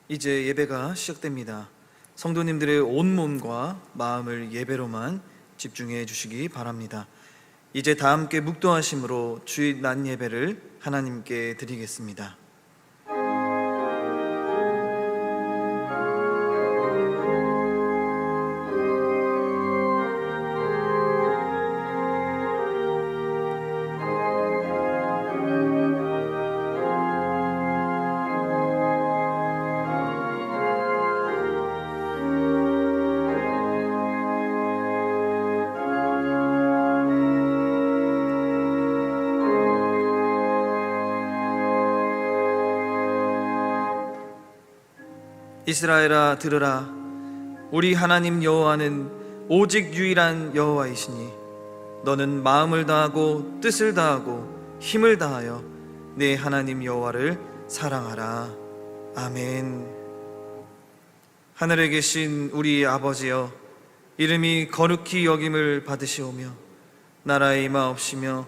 이제 예배가 시작됩니다. 성도님들의 온 몸과 마음을 예배로만 집중해 주시기 바랍니다. 이제 다 함께 묵도하심으로 주일 낮 예배를 하나님께 드리겠습니다. 이스라엘아 들으라. 우리 하나님 여호와는 오직 유일한 여호와이시니 너는 마음을 다하고 뜻을 다하고 힘을 다하여 내 하나님 여호와를 사랑하라. 아멘. 하늘에 계신 우리 아버지여, 이름이 거룩히 여김을 받으시오며 나라의 임하옵시며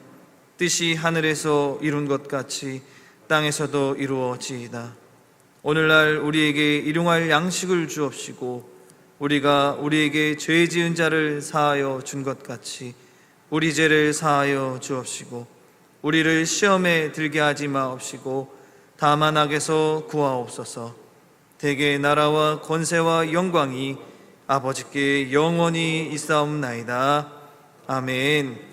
뜻이 하늘에서 이룬 것 같이 땅에서도 이루어지이다. 오늘날 우리에게 일용할 양식을 주옵시고 우리가 우리에게 죄 지은 자를 사하여 준 것 같이 우리 죄를 사하여 주옵시고 우리를 시험에 들게 하지 마옵시고 다만 악에서 구하옵소서. 대개 나라와 권세와 영광이 아버지께 영원히 있사옵나이다. 아멘.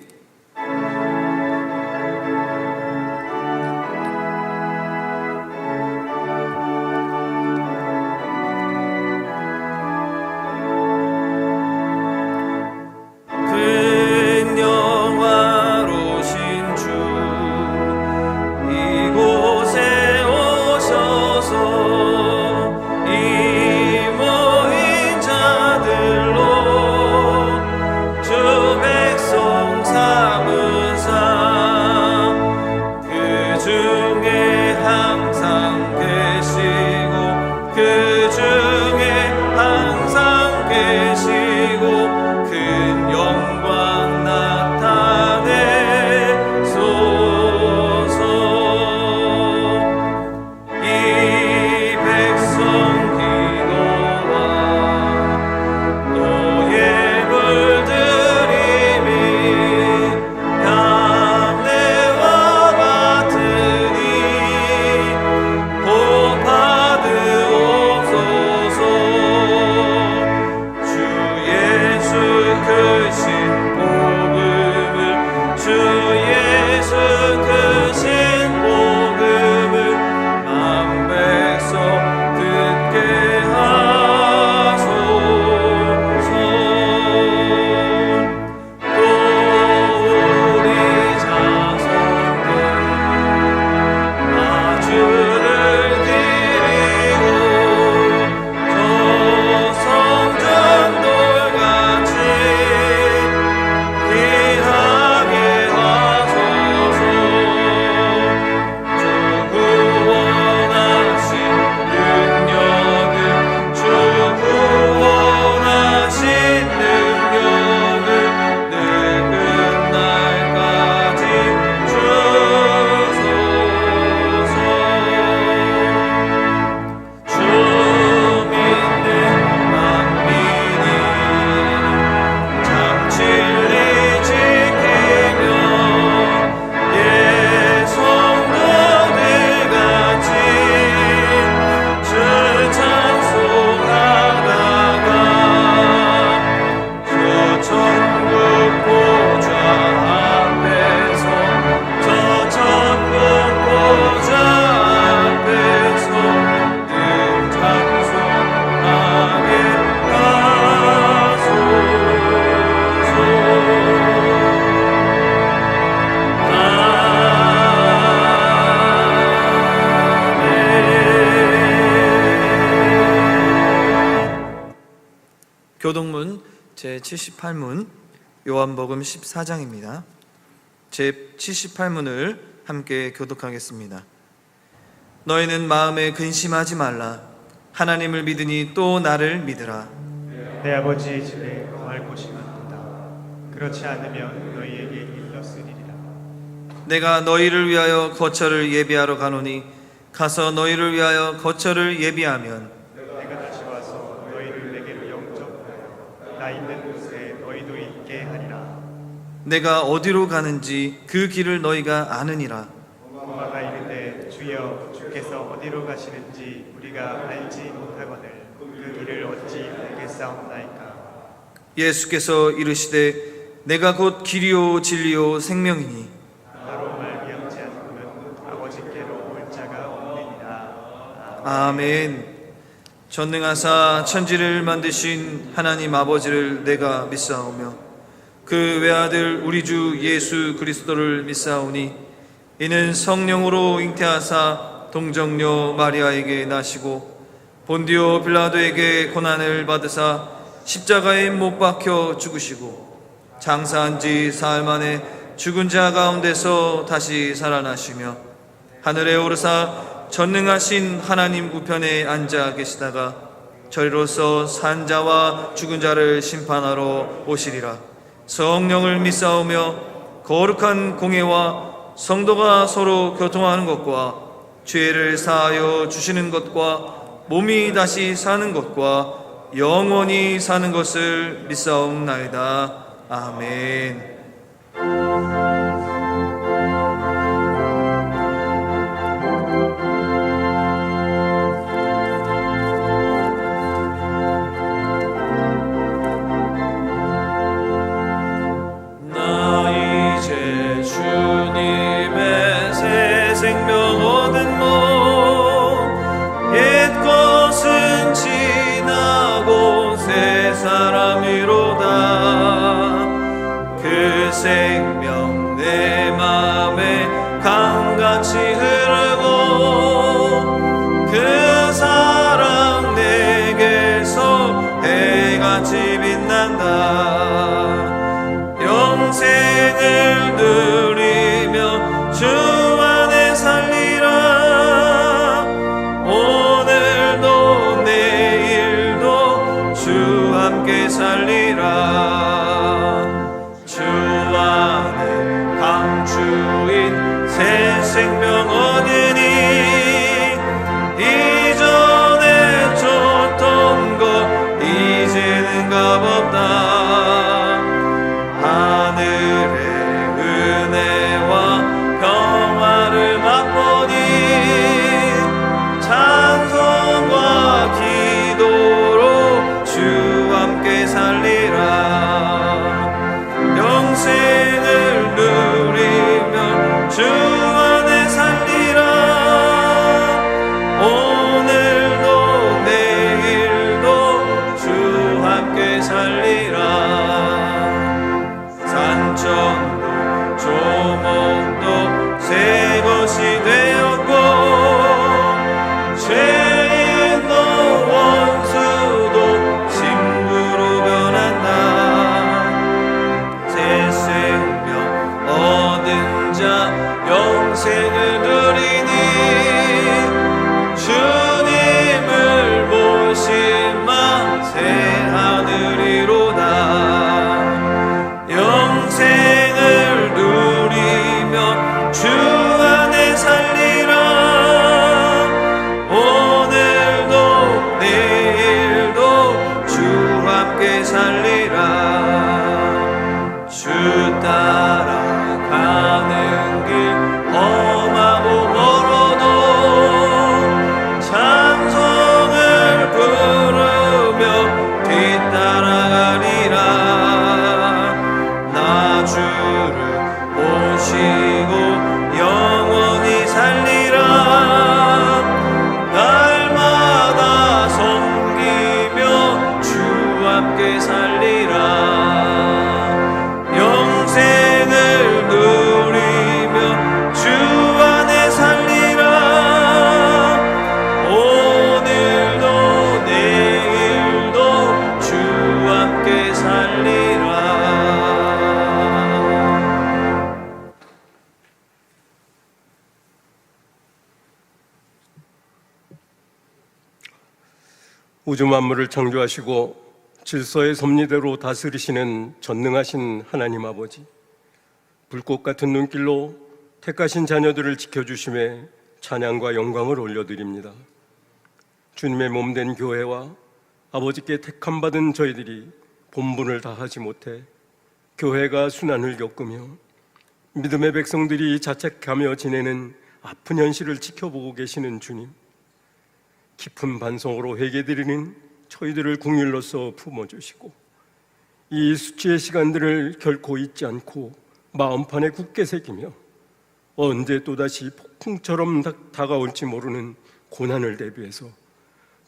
교동문 제78문 요한복음 14장입니다. 제78문을 함께 교독하겠습니다. 너희는 마음에 근심하지 말라. 하나님을 믿으니 또 나를 믿으라. 내 아버지의 집에 거할 곳이 많도다. 그렇지 않으면 너희에게 일렀으리라. 내가 너희를 위하여 거처를 예비하러 가노니 가서 너희를 위하여 거처를 예비하면 내가 어디로 가는지 그 길을 너희가 아느니라. 엄마가 이르되 주여 주께서 어디로 가시는지 우리가 알지 못하거늘 그 길을 어찌 알겠사옵나이까. 예수께서 이르시되 내가 곧 길이요 진리요 생명이니 나로 말미암지 않고는 아버지께로 올 자가 없느니라. 아멘. 전능하사 천지를 만드신 하나님 아버지를 내가 믿사오며 그 외아들 우리 주 예수 그리스도를 믿사오니 이는 성령으로 잉태하사 동정녀 마리아에게 나시고 본디오 빌라도에게 고난을 받으사 십자가에 못 박혀 죽으시고 장사한 지 사흘 만에 죽은 자 가운데서 다시 살아나시며 하늘에 오르사 전능하신 하나님 우편에 앉아 계시다가 저리로서 산 자와 죽은 자를 심판하러 오시리라. 성령을 믿사오며 거룩한 공회와 성도가 서로 교통하는 것과 죄를 사하여 주시는 것과 몸이 다시 사는 것과 영원히 사는 것을 믿사옵나이다. 아멘. 생명 내 맘에 강같이 흐르고 그 사랑 내게서 해같이 빛난다. 영생을 누리며 주 안에 살리라. 오늘도 내일도 주 함께 살리라. 주인 새 생명 얻으니 이전에 줬던 것 이제는 값없다. 하늘의 은혜와 평화를 맛보니 찬송과 기도로 주 함께 살리라. 영생을 누리며 주 안에 살리라. 오늘도 내일도 주 함께 살리라. 산천도 조목도 새 것이 되었고 죄인도 원수도 친구로 변한다. 새 생명 얻은 자 영생을 누리니 주님을 모시마 새 하늘이로다. 영생을 누리며 주 안에 살리라. 오늘도 내일도 주 함께 살리라. 주 따라가는 길 험하고 멀어도 찬송을 부르며 뒤따라가리라. 나 주를 모시고 영원히 살리라. 날마다 섬기며 주 함께 살리라. 영생을 누리며 주 안에 살리라. 오늘도 내일도 주 함께 살리라. 우주 만물을 창조하시고 질서의 섭리대로 다스리시는 전능하신 하나님 아버지, 불꽃 같은 눈길로 택하신 자녀들을 지켜주심에 찬양과 영광을 올려드립니다. 주님의 몸된 교회와 아버지께 택함받은 저희들이 본분을 다하지 못해 교회가 순환을 겪으며 믿음의 백성들이 자책하며 지내는 아픈 현실을 지켜보고 계시는 주님, 깊은 반성으로 회개드리는 저희들을 궁일로써 품어주시고 이 수치의 시간들을 결코 잊지 않고 마음판에 굳게 새기며 언제 또다시 폭풍처럼 다가올지 모르는 고난을 대비해서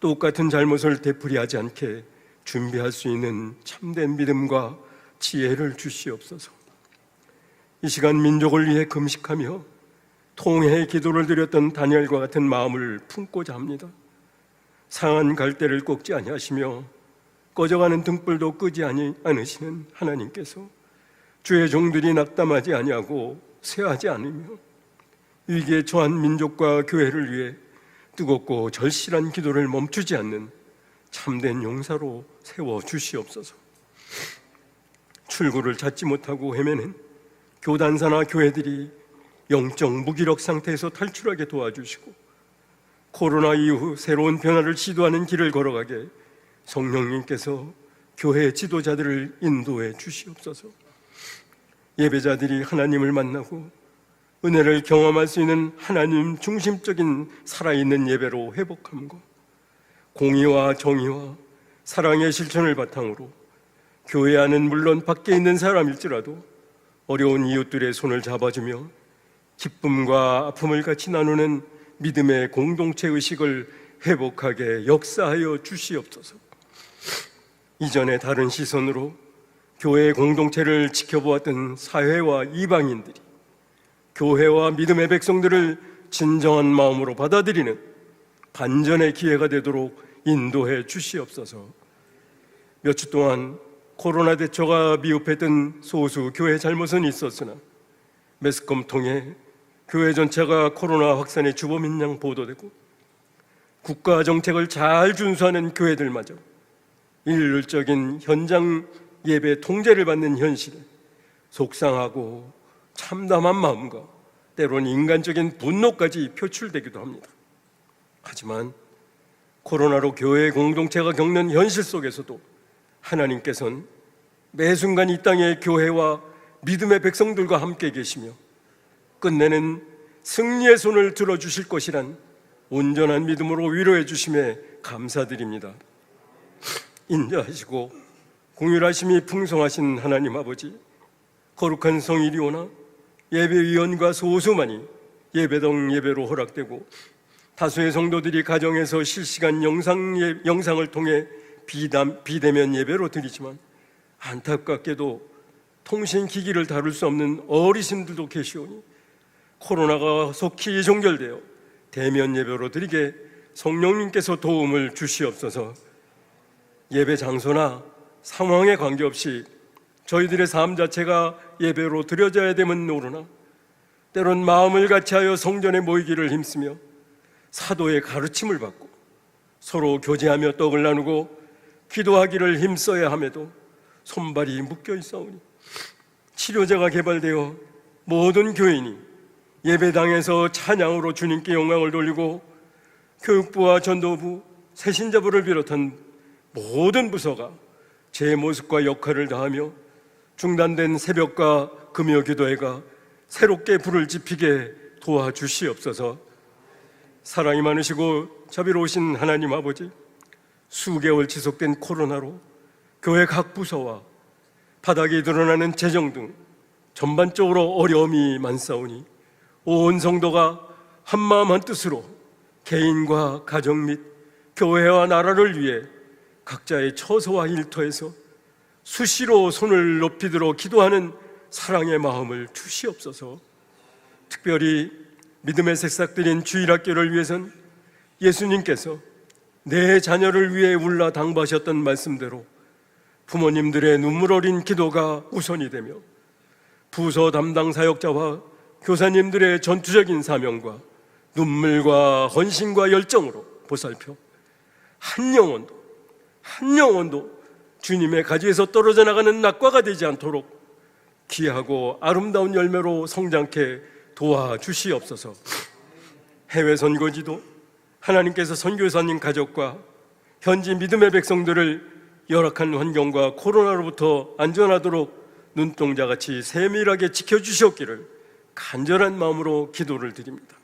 똑같은 잘못을 되풀이하지 않게 준비할 수 있는 참된 믿음과 지혜를 주시옵소서. 이 시간 민족을 위해 금식하며 통회의 기도를 드렸던 다니엘과 같은 마음을 품고자 합니다. 상한 갈대를 꺾지 아니하시며 꺼져가는 등불도 끄지 않으시는 하나님께서 주의 종들이 낙담하지 아니하고 쇠하지 않으며 위기에 처한 민족과 교회를 위해 뜨겁고 절실한 기도를 멈추지 않는 참된 용사로 세워주시옵소서. 출구를 찾지 못하고 헤매는 교단사나 교회들이 영적 무기력 상태에서 탈출하게 도와주시고 코로나 이후 새로운 변화를 시도하는 길을 걸어가게 성령님께서 교회 지도자들을 인도해 주시옵소서. 예배자들이 하나님을 만나고 은혜를 경험할 수 있는 하나님 중심적인 살아있는 예배로 회복함과 공의와 정의와 사랑의 실천을 바탕으로 교회 안은 물론 밖에 있는 사람일지라도 어려운 이웃들의 손을 잡아주며 기쁨과 아픔을 같이 나누는 믿음의 공동체 의식을 회복하게 역사하여 주시옵소서. 이전에 다른 시선으로 교회의 공동체를 지켜보았던 사회와 이방인들이 교회와 믿음의 백성들을 진정한 마음으로 받아들이는 반전의 기회가 되도록 인도해 주시옵소서. 몇 주 동안 코로나 대처가 미흡했던 소수 교회 잘못은 있었으나 매스컴 통해 교회 전체가 코로나 확산의 주범인 양 보도되고 국가 정책을 잘 준수하는 교회들마저 일률적인 현장 예배 통제를 받는 현실에 속상하고 참담한 마음과 때론 인간적인 분노까지 표출되기도 합니다. 하지만 코로나로 교회 공동체가 겪는 현실 속에서도 하나님께서는 매 순간 이 땅의 교회와 믿음의 백성들과 함께 계시며 끝내는 승리의 손을 들어주실 것이란 온전한 믿음으로 위로해 주심에 감사드립니다. 인자하시고 공율하심이 풍성하신 하나님 아버지, 거룩한 성일이 오나 예배위원과 소수만이 예배당 예배로 허락되고 다수의 성도들이 가정에서 실시간 영상을 통해 비대면 예배로 드리지만 안타깝게도 통신기기를 다룰 수 없는 어르신들도 계시오니 코로나가 속히 종결되어 대면 예배로 드리게 성령님께서 도움을 주시옵소서. 예배 장소나 상황에 관계없이 저희들의 삶 자체가 예배로 드려져야 됨은 모르나 때론 마음을 같이하여 성전에 모이기를 힘쓰며 사도의 가르침을 받고 서로 교제하며 떡을 나누고 기도하기를 힘써야 함에도 손발이 묶여 있사오니 치료제가 개발되어 모든 교인이 예배당에서 찬양으로 주님께 영광을 돌리고 교육부와 전도부, 새신자부를 비롯한 모든 부서가 제 모습과 역할을 다하며 중단된 새벽과 금요 기도회가 새롭게 불을 지피게 도와주시옵소서. 사랑이 많으시고 자비로우신 하나님 아버지, 수개월 지속된 코로나로 교회 각 부서와 바닥에 드러나는 재정 등 전반적으로 어려움이 많사오니 온 성도가 한마음 한뜻으로 개인과 가정 및 교회와 나라를 위해 각자의 처소와 일터에서 수시로 손을 높이 들어 기도하는 사랑의 마음을 주시옵소서. 특별히 믿음의 새싹들인 주일학교를 위해선 예수님께서 내 자녀를 위해 울라 당부하셨던 말씀대로 부모님들의 눈물 어린 기도가 우선이 되며 부서 담당 사역자와 교사님들의 전투적인 사명과 눈물과 헌신과 열정으로 보살펴 한 영혼도 주님의 가지에서 떨어져 나가는 낙과가 되지 않도록 귀하고 아름다운 열매로 성장케 도와주시옵소서. 해외 선교지도 하나님께서 선교사님 가족과 현지 믿음의 백성들을 열악한 환경과 코로나로부터 안전하도록 눈동자같이 세밀하게 지켜주셨기를 간절한 마음으로 기도를 드립니다.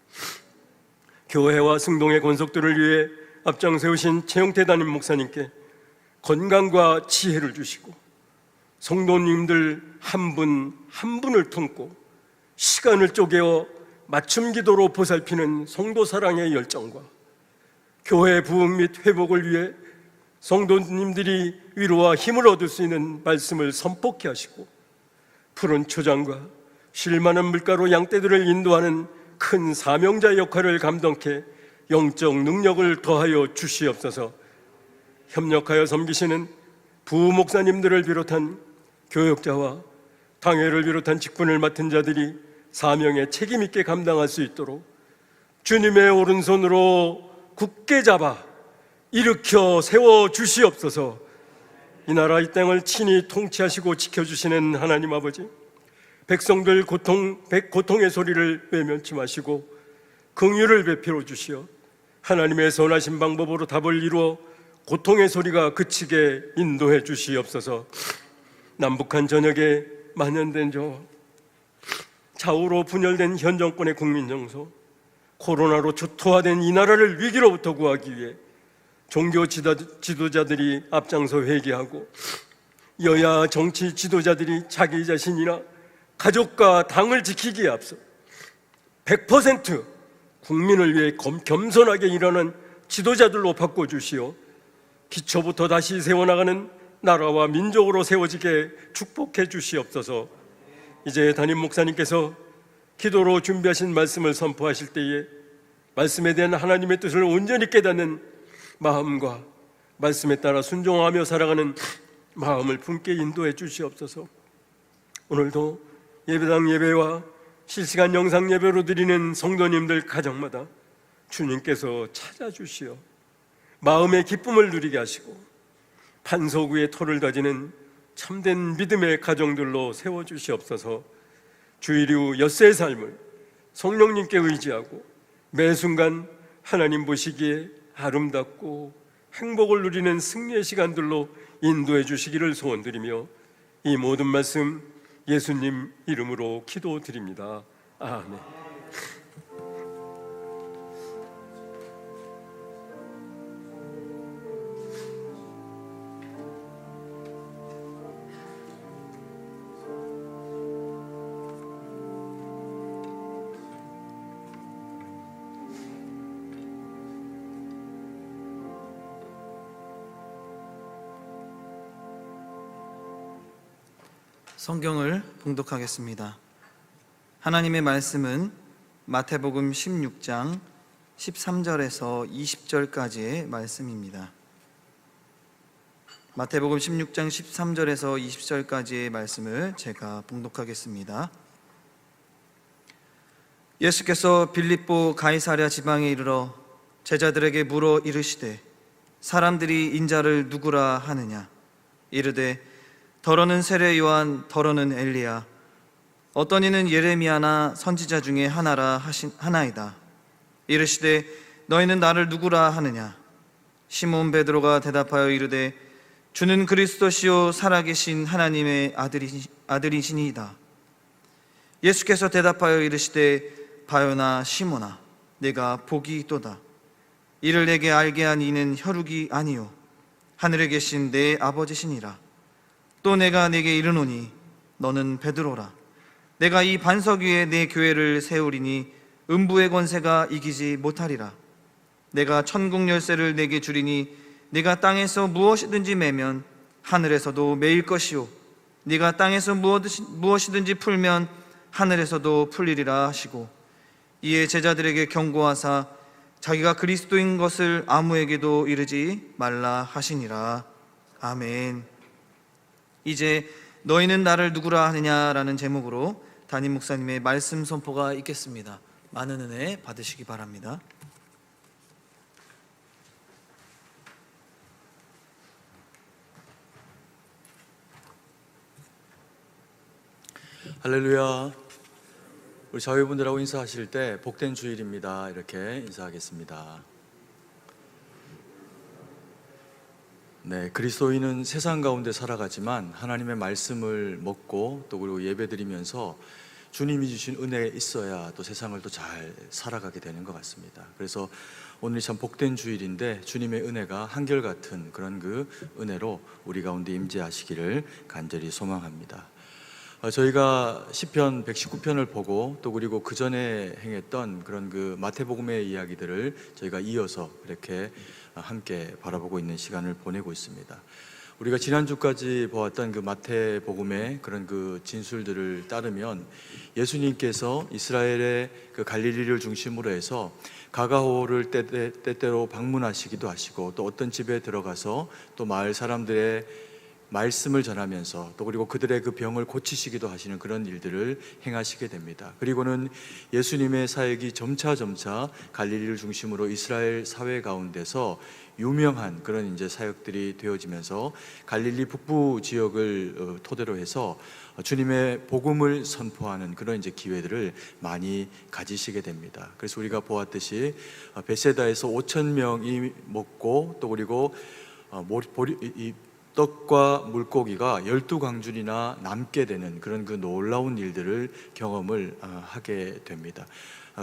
교회와 승동의 건속들을 위해 앞장세우신 최영태 담임 목사님께 건강과 지혜를 주시고 성도님들 한 분 한 분을 품고 시간을 쪼개어 맞춤 기도로 보살피는 성도 사랑의 열정과 교회 부흥 및 회복을 위해 성도님들이 위로와 힘을 얻을 수 있는 말씀을 선포케 하시고 푸른 초장과 쉴 만한 물가로 양떼들을 인도하는 큰 사명자 역할을 감당케 영적 능력을 더하여 주시옵소서. 협력하여 섬기시는 부목사님들을 비롯한 교역자와 당회를 비롯한 직분을 맡은 자들이 사명에 책임 있게 감당할 수 있도록 주님의 오른손으로 굳게 잡아 일으켜 세워 주시옵소서. 이 나라 이 땅을 친히 통치하시고 지켜주시는 하나님 아버지, 백성들 고통의 소리를 외면치 마시고 긍휼을 베풀어 주시어 하나님의 선하신 방법으로 답을 이루어 고통의 소리가 그치게 인도해 주시옵소서. 남북한 전역에 만연된 좌우로 분열된 현 정권의 국민 정서, 코로나로 초토화된 이 나라를 위기로부터 구하기 위해 종교 지도자들이 앞장서 회개하고 여야 정치 지도자들이 자기 자신이나 가족과 당을 지키기에 앞서 100% 국민을 위해 겸손하게 일하는 지도자들로 바꿔주시어 기초부터 다시 세워나가는 나라와 민족으로 세워지게 축복해 주시옵소서. 이제 담임 목사님께서 기도로 준비하신 말씀을 선포하실 때에 말씀에 대한 하나님의 뜻을 온전히 깨닫는 마음과 말씀에 따라 순종하며 살아가는 마음을 품게 인도해 주시옵소서. 오늘도 예배당 예배와 실시간 영상 예배로 드리는 성도님들 가정마다 주님께서 찾아주시어 마음의 기쁨을 누리게 하시고 반석 위에 토를 다지는 참된 믿음의 가정들로 세워주시옵소서. 주일 이후 엿새의 삶을 성령님께 의지하고 매 순간 하나님 보시기에 아름답고 행복을 누리는 승리의 시간들로 인도해 주시기를 소원드리며 이 모든 말씀 예수님 이름으로 기도드립니다. 아멘. 성경을 봉독하겠습니다. 하나님의 말씀은 마태복음 16장 13절에서 20절까지의 말씀입니다. 마태복음 16장 13절에서 20절까지의 말씀을 제가 봉독하겠습니다. 예수께서 빌립보 가이사랴 지방에 이르러 제자들에게 물어 이르시되 사람들이 인자를 누구라 하느냐? 이르되 더러는 세례 요한, 더러는 엘리야, 어떤 이는 예레미야나 선지자 중에 하나이다. 이르시되 너희는 나를 누구라 하느냐? 시몬 베드로가 대답하여 이르되 주는 그리스도시요 살아계신 하나님의 아들이시니이다. 예수께서 대답하여 이르시되 바요나 시몬아, 내가 복이 있도다. 이를 내게 알게 한 이는 혈육이 아니요 하늘에 계신 내 아버지시니라. 또 내가 네게 이르노니 너는 베드로라. 내가 이 반석 위에 내 교회를 세우리니 음부의 권세가 이기지 못하리라. 내가 천국 열쇠를 내게 주리니 네가 땅에서 무엇이든지 매면 하늘에서도 매일 것이요 네가 땅에서 무엇이든지 풀면 하늘에서도 풀리리라 하시고, 이에 제자들에게 경고하사 자기가 그리스도인 것을 아무에게도 이르지 말라 하시니라. 아멘. 이제 너희는 나를 누구라 하느냐라는 제목으로 담임 목사님의 말씀 선포가 있겠습니다. 많은 은혜 받으시기 바랍니다. 할렐루야. 우리 자회분들하고 인사하실 때 복된 주일입니다 이렇게 인사하겠습니다. 네, 그리스도인은 세상 가운데 살아가지만 하나님의 말씀을 먹고 또 그리고 예배드리면서 주님이 주신 은혜에 있어야 또 세상을 또 잘 살아가게 되는 것 같습니다. 그래서 오늘이 참 복된 주일인데 주님의 은혜가 한결같은 그런 그 은혜로 우리 가운데 임재하시기를 간절히 소망합니다. 저희가 시편 119편을 보고 또 그리고 그 전에 행했던 그런 그 마태복음의 이야기들을 저희가 이어서 이렇게 함께 바라보고 있는 시간을 보내고 있습니다. 우리가 지난주까지 보았던 그 마태복음의 그런 그 진술들을 따르면 예수님께서 이스라엘의 그 갈릴리를 중심으로 해서 가가호를 때때로 방문하시기도 하시고 또 어떤 집에 들어가서 또 마을 사람들의 말씀을 전하면서 또 그리고 그들의 그 병을 고치시기도 하시는 그런 일들을 행하시게 됩니다. 그리고는 예수님의 사역이 점차 갈릴리를 중심으로 이스라엘 사회 가운데서 유명한 그런 이제 사역들이 되어지면서 갈릴리 북부 지역을 토대로 해서 주님의 복음을 선포하는 그런 이제 기회들을 많이 가지시게 됩니다. 그래서 우리가 보았듯이 베세다에서 5천 명이 먹고 또 그리고 떡과 물고기가 12광준이나 남게 되는 그런 그 놀라운 일들을 경험을 하게 됩니다.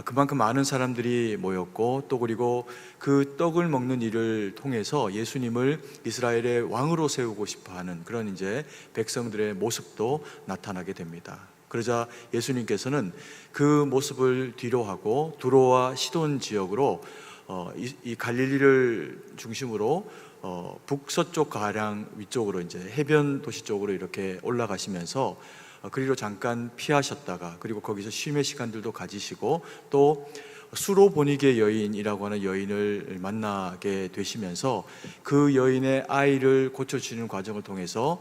그만큼 많은 사람들이 모였고 또 그리고 그 떡을 먹는 일을 통해서 예수님을 이스라엘의 왕으로 세우고 싶어하는 그런 이제 백성들의 모습도 나타나게 됩니다. 그러자 예수님께서는 그 모습을 뒤로하고 두로와 시돈 지역으로 이 갈릴리를 중심으로 북서쪽 가량 위쪽으로 이제 해변 도시 쪽으로 이렇게 올라가시면서 그리로 잠깐 피하셨다가 그리고 거기서 쉼의 시간들도 가지시고 또 수로보니게 여인이라고 하는 여인을 만나게 되시면서 그 여인의 아이를 고쳐주시는 과정을 통해서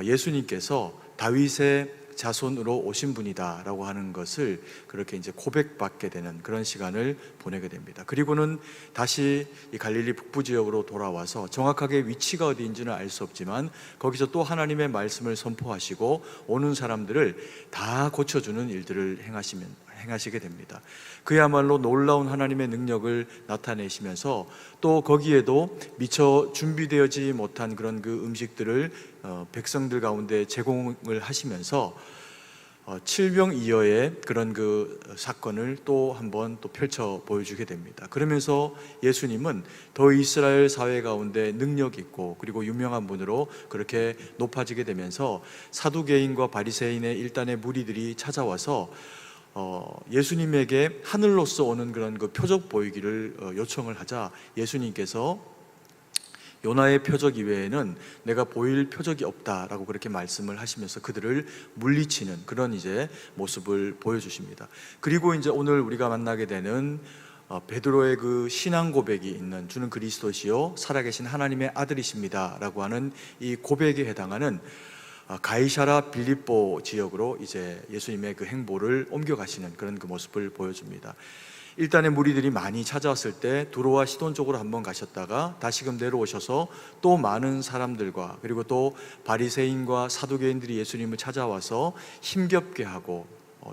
예수님께서 다윗의 자손으로 오신 분이다 라고 하는 것을 그렇게 이제 고백받게 되는 그런 시간을 보내게 됩니다. 그리고는 다시 이 갈릴리 북부 지역으로 돌아와서 정확하게 위치가 어디인지는 알 수 없지만 거기서 또 하나님의 말씀을 선포하시고 오는 사람들을 다 고쳐주는 일들을 행하시게 됩니다. 그야말로 놀라운 하나님의 능력을 나타내시면서 또 거기에도 미처 준비되어지 못한 그런 그 음식들을 백성들 가운데 제공을 하시면서 7병2여의 그런 그 사건을 또 한번 또 펼쳐 보여주게 됩니다. 그러면서 예수님은 더 이스라엘 사회 가운데 능력 있고 그리고 유명한 분으로 그렇게 높아지게 되면서 사두개인과 바리새인의 일단의 무리들이 찾아와서 예수님에게 하늘로서 오는 그런 그 표적 보이기를 요청을 하자 예수님께서 요나의 표적 이외에는 내가 보일 표적이 없다라고 그렇게 말씀을 하시면서 그들을 물리치는 그런 이제 모습을 보여주십니다. 그리고 이제 오늘 우리가 만나게 되는 베드로의 그 신앙 고백이 있는 주는 그리스도시요 살아계신 하나님의 아들이십니다라고 하는 이 고백에 해당하는 가이사라 빌립보 지역으로 이제 예수님의 그 행보를 옮겨가시는 그런 그 모습을 보여줍니다. 일단의 무리들이 많이 찾아왔을 때 두로와 시돈 쪽으로 한번 가셨다가 다시금 내려오셔서 또 많은 사람들과 그리고 또 바리새인과 사두개인들이 예수님을 찾아와서 힘겹게 하고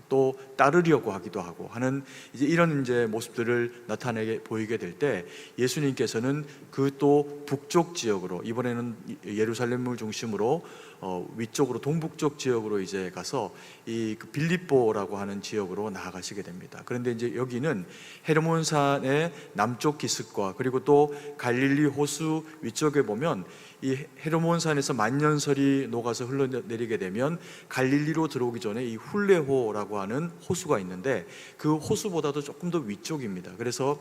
또 따르려고 하기도 하고 하는 이제 이런 이제 모습들을 나타내게 보이게 될 때 예수님께서는 그 또 북쪽 지역으로 이번에는 예루살렘을 중심으로 위쪽으로 동북쪽 지역으로 이제 가서 이 빌립보라고 하는 지역으로 나아가시게 됩니다. 그런데 이제 여기는 헤르몬산의 남쪽 기슭과 그리고 또 갈릴리 호수 위쪽에 보면 이 헤르몬산에서 만년설이 녹아서 흘러내리게 되면 갈릴리로 들어오기 전에 이 훌레호라고 하는 호수가 있는데 그 호수보다도 조금 더 위쪽입니다. 그래서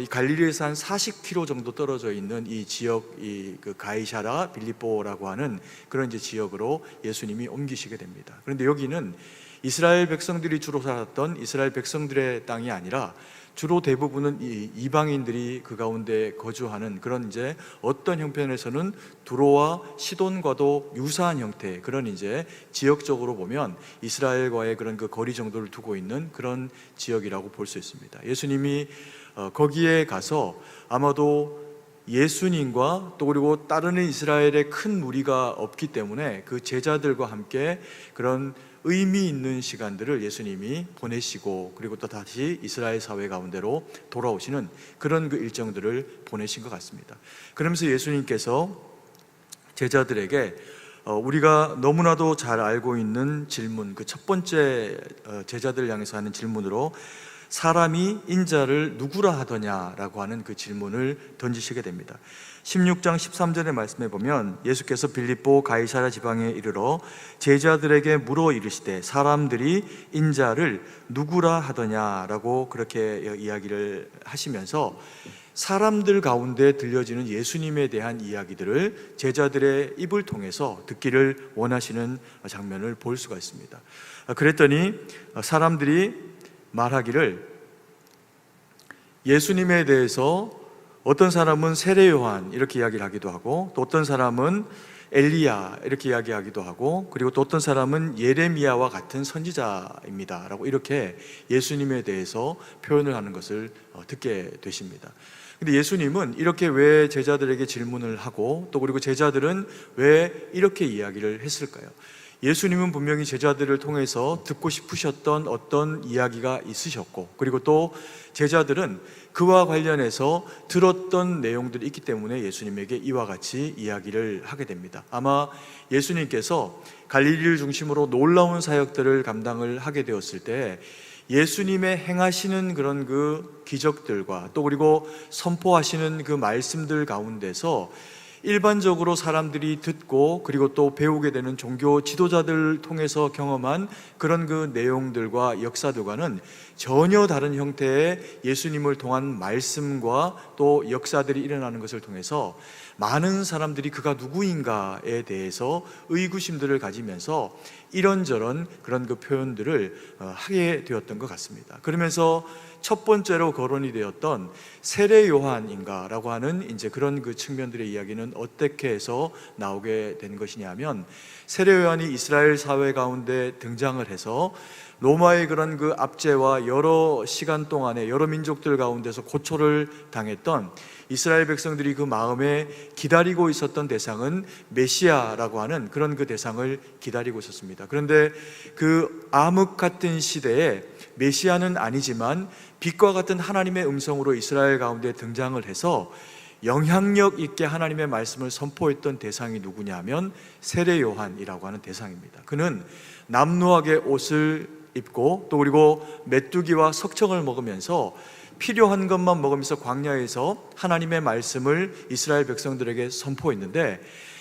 이 갈릴리에서 한 40km 정도 떨어져 있는 이 지역, 그 가이사라 빌립보라고 하는 그런 이제 지역으로 예수님이 옮기시게 됩니다. 그런데 여기는 이스라엘 백성들이 주로 살았던 이스라엘 백성들의 땅이 아니라 주로 대부분은 이 이방인들이 그 가운데 거주하는 그런 이제 어떤 형편에서는 두로와 시돈과도 유사한 형태 그런 이제 지역적으로 보면 이스라엘과의 그런 그 거리 정도를 두고 있는 그런 지역이라고 볼 수 있습니다. 예수님이 거기에 가서 아마도 예수님과 또 그리고 따르는 이스라엘의 큰 무리가 없기 때문에 그 제자들과 함께 그런 의미 있는 시간들을 예수님이 보내시고 그리고 또 다시 이스라엘 사회 가운데로 돌아오시는 그런 그 일정들을 보내신 것 같습니다. 그러면서 예수님께서 제자들에게 우리가 너무나도 잘 알고 있는 질문, 그 첫 번째 제자들을 향해서 하는 질문으로 사람이 인자를 누구라 하더냐라고 하는 그 질문을 던지시게 됩니다. 16장 13절의 말씀에 보면 예수께서 빌립보 가이사랴 지방에 이르러 제자들에게 물어 이르시되 사람들이 인자를 누구라 하더냐라고 그렇게 이야기를 하시면서 사람들 가운데 들려지는 예수님에 대한 이야기들을 제자들의 입을 통해서 듣기를 원하시는 장면을 볼 수가 있습니다. 그랬더니 사람들이 말하기를 예수님에 대해서 어떤 사람은 세례 요한 이렇게 이야기를 하기도 하고, 또 어떤 사람은 엘리야 이렇게 이야기하기도 하고, 그리고 또 어떤 사람은 예레미야와 같은 선지자입니다 라고 이렇게 예수님에 대해서 표현을 하는 것을 듣게 되십니다. 근데 예수님은 이렇게 왜 제자들에게 질문을 하고, 또 그리고 제자들은 왜 이렇게 이야기를 했을까요? 예수님은 분명히 제자들을 통해서 듣고 싶으셨던 어떤 이야기가 있으셨고, 그리고 또 제자들은 그와 관련해서 들었던 내용들이 있기 때문에 예수님에게 이와 같이 이야기를 하게 됩니다. 아마 예수님께서 갈릴리를 중심으로 놀라운 사역들을 감당을 하게 되었을 때 예수님의 행하시는 그런 그 기적들과 또 그리고 선포하시는 그 말씀들 가운데서 일반적으로 사람들이 듣고 그리고 또 배우게 되는 종교 지도자들을 통해서 경험한 그런 그 내용들과 역사들과는 전혀 다른 형태의 예수님을 통한 말씀과 또 역사들이 일어나는 것을 통해서 많은 사람들이 그가 누구인가에 대해서 의구심들을 가지면서 이런저런 그런 그 표현들을 하게 되었던 것 같습니다. 그러면서 첫 번째로 거론이 되었던 세례 요한인가라고 하는 이제 그런 그 측면들의 이야기는 어떻게 해서 나오게 된 것이냐면, 세례 요한이 이스라엘 사회 가운데 등장을 해서 로마의 그런 그 압제와 여러 시간 동안에 여러 민족들 가운데서 고초를 당했던 이스라엘 백성들이 그 마음에 기다리고 있었던 대상은 메시아라고 하는 그런 그 대상을 기다리고 있었습니다. 그런데 그 암흑 같은 시대에 메시아는 아니지만 빛과 같은 하나님의 음성으로 이스라엘 가운데 등장을 해서 영향력 있게 하나님의 말씀을 선포했던 대상이 누구냐면 세례 요한이라고 하는 대상입니다. 그는 남루하게 옷을 입고 또 그리고 메뚜기와 석청을 먹으면서 필요한 것만 먹으면서 광야에서 하나님의 말씀을 이스라엘 백성들에게 선포했는데,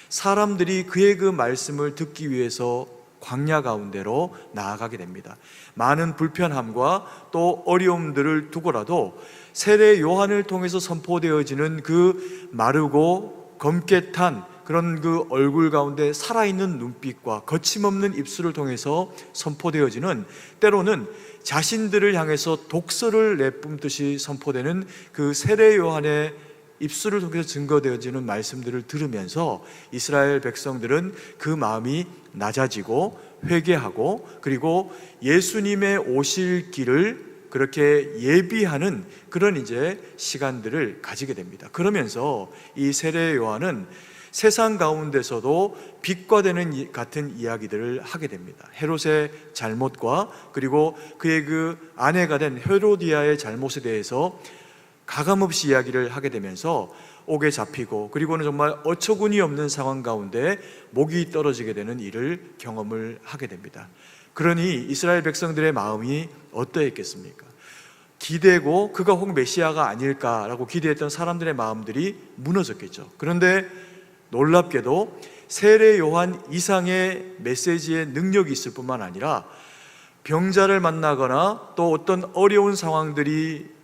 사람들이 그의 그 말씀을 듣기 위해서 광야 가운데로 나아가게 됩니다. 많은 불편함과 또 어려움들을 두고라도 세례 요한을 통해서 선포되어지는 그 마르고 검게 탄 그런 그 얼굴 가운데 살아있는 눈빛과 거침없는 입술을 통해서 선포되어지는, 때로는 자신들을 향해서 독서를 내뿜듯이 선포되는 그 세례 요한의 입술을 통해서 증거되어지는 말씀들을 들으면서 이스라엘 백성들은 그 마음이 낮아지고 회개하고 그리고 예수님의 오실 길을 그렇게 예비하는 그런 이제 시간들을 가지게 됩니다. 그러면서 이 세례 요한은 세상 가운데서도 빛과 되는 같은 이야기들을 하게 됩니다. 헤롯의 잘못과 그리고 그의 그 아내가 된 헤로디아의 잘못에 대해서 가감없이 이야기를 하게 되면서 옥에 잡히고 그리고는 정말 어처구니 없는 상황 가운데 목이 떨어지게 되는 일을 경험을 하게 됩니다. 그러니 이스라엘 백성들의 마음이 어떠했겠습니까? 기대고 그가 혹 메시아가 아닐까라고 기대했던 사람들의 마음들이 무너졌겠죠. 그런데 놀랍게도 세례 요한 이상의 메시지의 능력이 있을 뿐만 아니라 병자를 만나거나 또 어떤 어려운 상황들이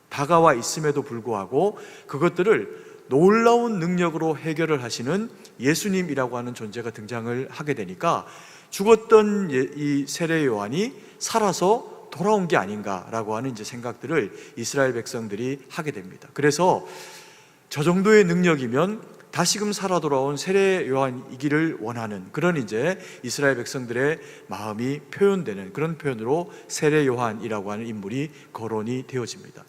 다가와 있음에도 불구하고 그것들을 놀라운 능력으로 해결을 하시는 예수님이라고 하는 존재가 등장을 하게 되니까 죽었던 이 세례 요한이 살아서 돌아온 게 아닌가라고 하는 이제 생각들을 이스라엘 백성들이 하게 됩니다. 그래서 저 정도의 능력이면 다시금 살아 돌아온 세례 요한이기를 원하는 그런 이제 이스라엘 백성들의 마음이 표현되는 그런 표현으로 세례 요한이라고 하는 인물이 거론이 되어집니다.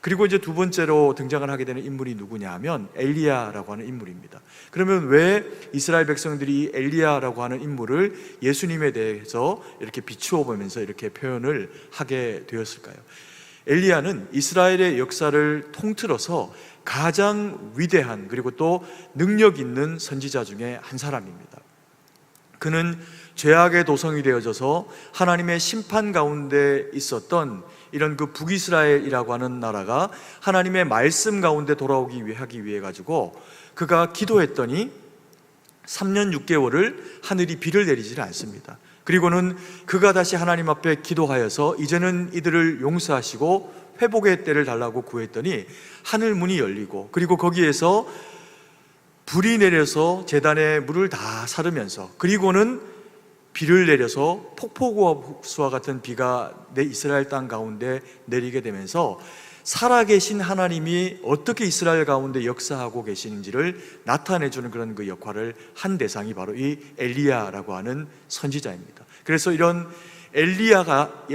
그리고 이제 두 번째로 등장을 하게 되는 인물이 누구냐 하면 엘리야라고 하는 인물입니다. 그러면 왜 이스라엘 백성들이 엘리야라고 하는 인물을 예수님에 대해서 이렇게 비추어 보면서 이렇게 표현을 하게 되었을까요? 엘리야는 이스라엘의 역사를 통틀어서 가장 위대한 그리고 또 능력 있는 선지자 중에 한 사람입니다. 그는 죄악의 도성이 되어져서 하나님의 심판 가운데 있었던 이런 그 북이스라엘이라고 하는 나라가 하나님의 말씀 가운데 돌아오기 위해 가지고 그가 기도했더니 3년 6개월을 하늘이 비를 내리질 않습니다. 그리고는 그가 다시 하나님 앞에 기도하여서 이제는 이들을 용서하시고 회복의 때를 달라고 구했더니 하늘 문이 열리고, 그리고 거기에서 불이 내려서 제단에 물을 다 사르면서, 그리고는 비를 내려서 폭포수와 같은 비가 내 이스라엘 땅 가운데 내리게 되면서 살아계신 하나님이 어떻게 이스라엘 가운데 역사하고 계시는지를 나타내주는 그런 그 역할을 한 대상이 바로 이 엘리야라고 하는 선지자입니다. 그래서 이런 엘리야가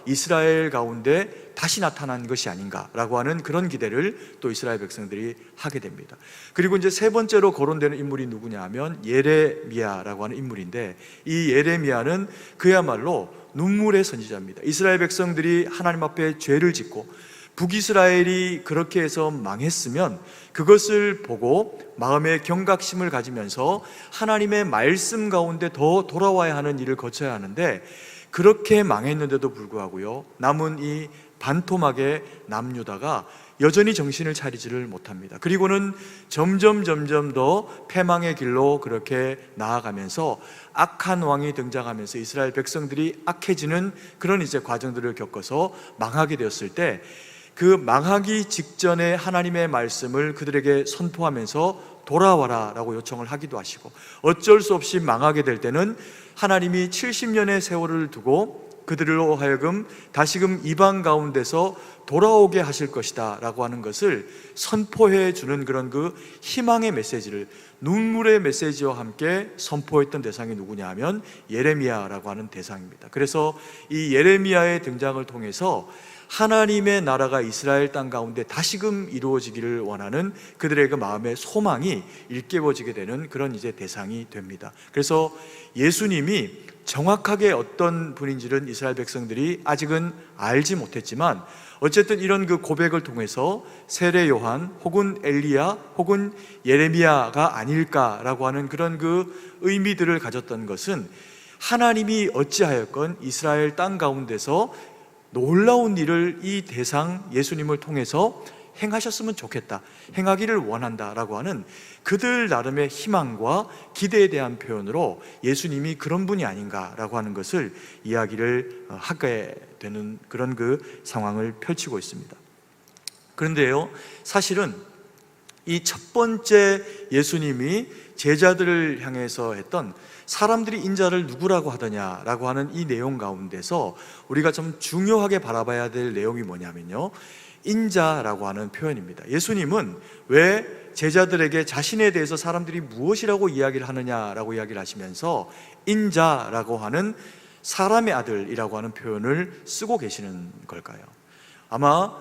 이스라엘 가운데 다시 나타난 것이 아닌가라고 하는 그런 기대를 또 이스라엘 백성들이 하게 됩니다. 그리고 이제 세 번째로 거론되는 인물이 누구냐 하면 예레미야라고 하는 인물인데, 이 예레미야는 그야말로 눈물의 선지자입니다. 이스라엘 백성들이 하나님 앞에 죄를 짓고 북이스라엘이 그렇게 해서 망했으면 그것을 보고 마음의 경각심을 가지면서 하나님의 말씀 가운데 더 돌아와야 하는 일을 거쳐야 하는데, 그렇게 망했는데도 불구하고요, 남은 이 반토막의 남유다가 여전히 정신을 차리지를 못합니다. 그리고는 점점 더 패망의 길로 그렇게 나아가면서 악한 왕이 등장하면서 이스라엘 백성들이 악해지는 그런 이제 과정들을 겪어서 망하게 되었을 때, 그 망하기 직전에 하나님의 말씀을 그들에게 선포하면서 돌아와라 라고 요청을 하기도 하시고, 어쩔 수 없이 망하게 될 때는 하나님이 70년의 세월을 두고 그들로 하여금 다시금 이방 가운데서 돌아오게 하실 것이다 라고 하는 것을 선포해 주는 그런 그 희망의 메시지를 눈물의 메시지와 함께 선포했던 대상이 누구냐 하면 예레미야라고 하는 대상입니다. 그래서 이 예레미야의 등장을 통해서 하나님의 나라가 이스라엘 땅 가운데 다시금 이루어지기를 원하는 그들의 그 마음의 소망이 일깨워지게 되는 그런 이제 대상이 됩니다. 그래서 예수님이 정확하게 어떤 분인지는 이스라엘 백성들이 아직은 알지 못했지만, 어쨌든 이런 그 고백을 통해서 세례 요한 혹은 엘리야 혹은 예레미야가 아닐까라고 하는 그런 그 의미들을 가졌던 것은, 하나님이 어찌하였건 이스라엘 땅 가운데서 놀라운 일을 이 대상 예수님을 통해서 행하셨으면 좋겠다, 행하기를 원한다라고 하는 그들 나름의 희망과 기대에 대한 표현으로 예수님이 그런 분이 아닌가라고 하는 것을 이야기를 하게 되는 그런 그 상황을 펼치고 있습니다. 그런데요, 사실은 이 첫 번째 예수님이 제자들을 향해서 했던 사람들이 인자를 누구라고 하더냐라고 하는 이 내용 가운데서 우리가 좀 중요하게 바라봐야 될 내용이 뭐냐면요, 인자라고 하는 표현입니다. 예수님은 왜 제자들에게 자신에 대해서 사람들이 무엇이라고 이야기를 하느냐라고 이야기를 하시면서 인자라고 하는 사람의 아들이라고 하는 표현을 쓰고 계시는 걸까요? 아마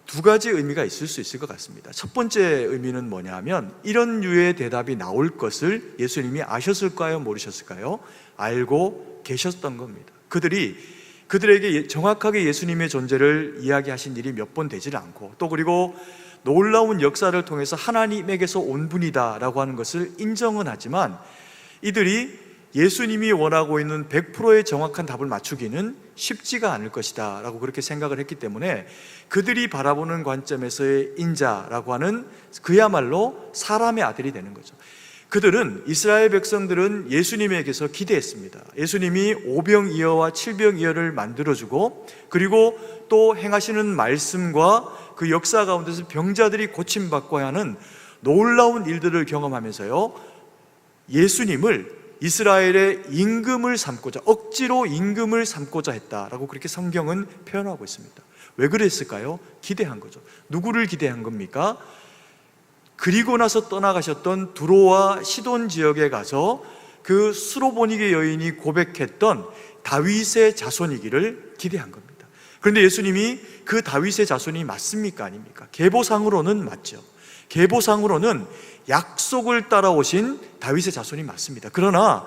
두 가지 의미가 있을 수 있을 것 같습니다. 첫 번째 의미는 뭐냐 하면, 이런 류의 대답이 나올 것을 예수님이 아셨을까요? 모르셨을까요? 알고 계셨던 겁니다. 그들에게 정확하게 예수님의 존재를 이야기하신 일이 몇 번 되질 않고, 또 그리고 놀라운 역사를 통해서 하나님에게서 온 분이다 라고 하는 것을 인정은 하지만, 이들이 예수님이 원하고 있는 100%의 정확한 답을 맞추기는 쉽지가 않을 것이다 라고 그렇게 생각을 했기 때문에, 그들이 바라보는 관점에서의 인자라고 하는 그야말로 사람의 아들이 되는 거죠. 이스라엘 백성들은 예수님에게서 기대했습니다. 예수님이 오병이어와 칠병이어를 만들어주고, 그리고 또 행하시는 말씀과 그 역사 가운데서 병자들이 고침받고 하는 놀라운 일들을 경험하면서요, 예수님을 이스라엘의 임금을 삼고자, 억지로 임금을 삼고자 했다라고 그렇게 성경은 표현하고 있습니다. 왜 그랬을까요? 기대한 거죠. 누구를 기대한 겁니까? 그리고 나서 떠나가셨던 두로와 시돈 지역에 가서 그 수로보니게 여인이 고백했던 다윗의 자손이기를 기대한 겁니다. 그런데 예수님이 그 다윗의 자손이 맞습니까? 아닙니까? 계보상으로는 맞죠. 계보상으로는 약속을 따라오신 다윗의 자손이 맞습니다. 그러나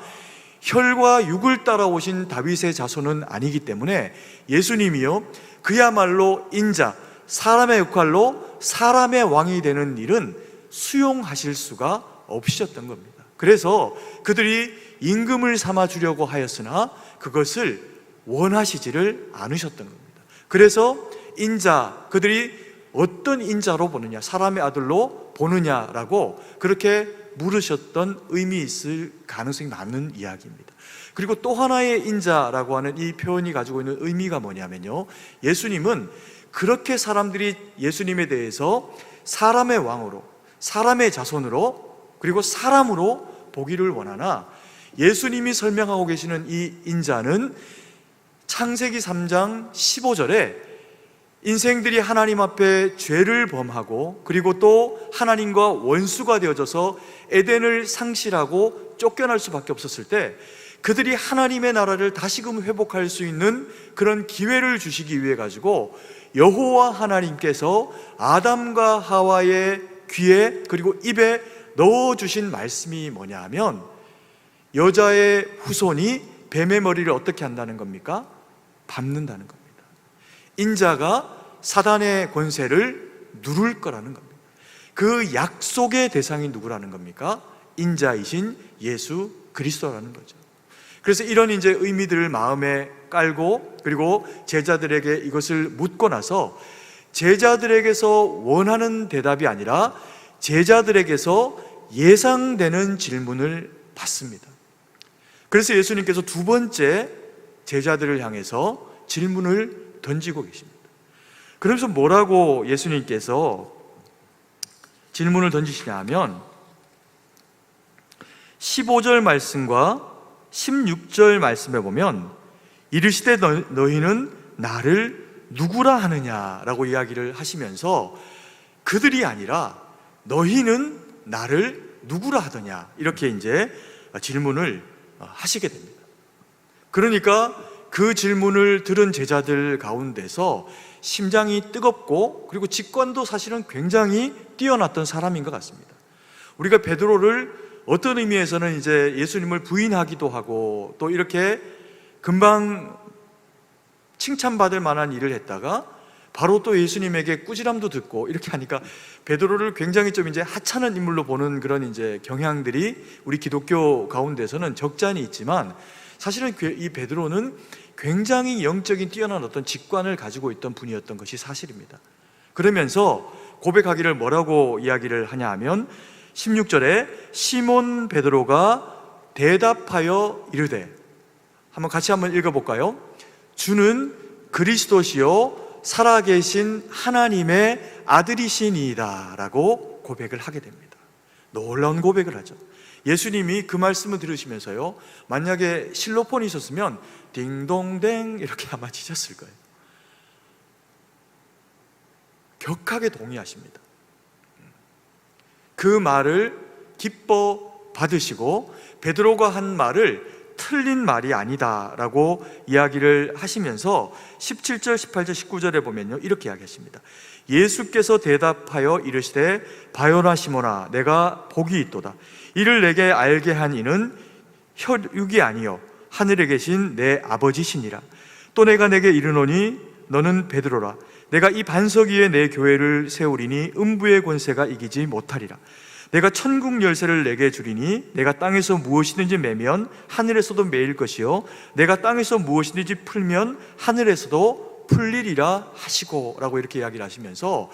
혈과 육을 따라오신 다윗의 자손은 아니기 때문에 예수님이요, 그야말로 인자, 사람의 역할로 사람의 왕이 되는 일은 수용하실 수가 없으셨던 겁니다. 그래서 그들이 임금을 삼아 주려고 하였으나 그것을 원하시지를 않으셨던 겁니다. 그래서 인자, 그들이 어떤 인자로 보느냐, 사람의 아들로 보느냐라고 그렇게 물으셨던 의미 있을 가능성이 많은 이야기입니다. 그리고 또 하나의 인자라고 하는 이 표현이 가지고 있는 의미가 뭐냐면요, 예수님은 그렇게 사람들이 예수님에 대해서 사람의 왕으로, 사람의 자손으로, 그리고 사람으로 보기를 원하나, 예수님이 설명하고 계시는 이 인자는 창세기 3장 15절에 인생들이 하나님 앞에 죄를 범하고 그리고 또 하나님과 원수가 되어져서 에덴을 상실하고 쫓겨날 수밖에 없었을 때 그들이 하나님의 나라를 다시금 회복할 수 있는 그런 기회를 주시기 위해 가지고 여호와 하나님께서 아담과 하와의 귀에 그리고 입에 넣어주신 말씀이 뭐냐 하면, 여자의 후손이 뱀의 머리를 어떻게 한다는 겁니까? 밟는다는 겁니다. 인자가 사단의 권세를 누를 거라는 겁니다. 그 약속의 대상이 누구라는 겁니까? 인자이신 예수 그리스도라는 거죠. 그래서 이런 이제 의미들을 마음에 깔고 그리고 제자들에게 이것을 묻고 나서 제자들에게서 원하는 대답이 아니라 제자들에게서 예상되는 질문을 받습니다. 그래서 예수님께서 두 번째 제자들을 향해서 질문을 던지고 계십니다. 그러면서 뭐라고 예수님께서 질문을 던지시냐 하면 15절 말씀과 16절 말씀에 보면 이르시되 너희는 나를 누구라 하느냐라고 이야기를 하시면서 그들이 아니라 너희는 나를 누구라 하더냐 이렇게 이제 질문을 하시게 됩니다. 그러니까 그 질문을 들은 제자들 가운데서 심장이 뜨겁고 그리고 직관도 사실은 굉장히 뛰어났던 사람인 것 같습니다. 우리가 베드로를 어떤 의미에서는 이제 예수님을 부인하기도 하고 또 이렇게 금방 칭찬받을 만한 일을 했다가 바로 또 예수님에게 꾸지람도 듣고 이렇게 하니까 베드로를 굉장히 좀 이제 하찮은 인물로 보는 그런 이제 경향들이 우리 기독교 가운데서는 적잖이 있지만 사실은 이 베드로는 굉장히 영적인 뛰어난 어떤 직관을 가지고 있던 분이었던 것이 사실입니다. 그러면서 고백하기를 뭐라고 이야기를 하냐 하면 16절에 시몬 베드로가 대답하여 이르되, 한번 같이 한번 읽어볼까요? 주는 그리스도시요 살아계신 하나님의 아들이시니이다 라고 고백을 하게 됩니다. 놀라운 고백을 하죠. 예수님이 그 말씀을 들으시면서요, 만약에 실로폰이 있었으면 딩동댕 이렇게 아마 치셨을 거예요. 격하게 동의하십니다. 그 말을 기뻐 받으시고 베드로가 한 말을 틀린 말이 아니다라고 이야기를 하시면서 17절, 18절, 19절에 보면요 이렇게 이야기하십니다. 예수께서 대답하여 이르시되 바요나 시몬아 내가 복이 있도다. 이를 내게 알게 한 이는 혈육이 아니요 하늘에 계신 내 아버지시니라. 또 내가 내게 이르노니 너는 베드로라. 내가 이 반석 위에 내 교회를 세우리니 음부의 권세가 이기지 못하리라. 내가 천국 열쇠를 내게 주리니 내가 땅에서 무엇이든지 매면 하늘에서도 매일 것이요 내가 땅에서 무엇이든지 풀면 하늘에서도 풀리리라 하시고 라고 이렇게 이야기를 하시면서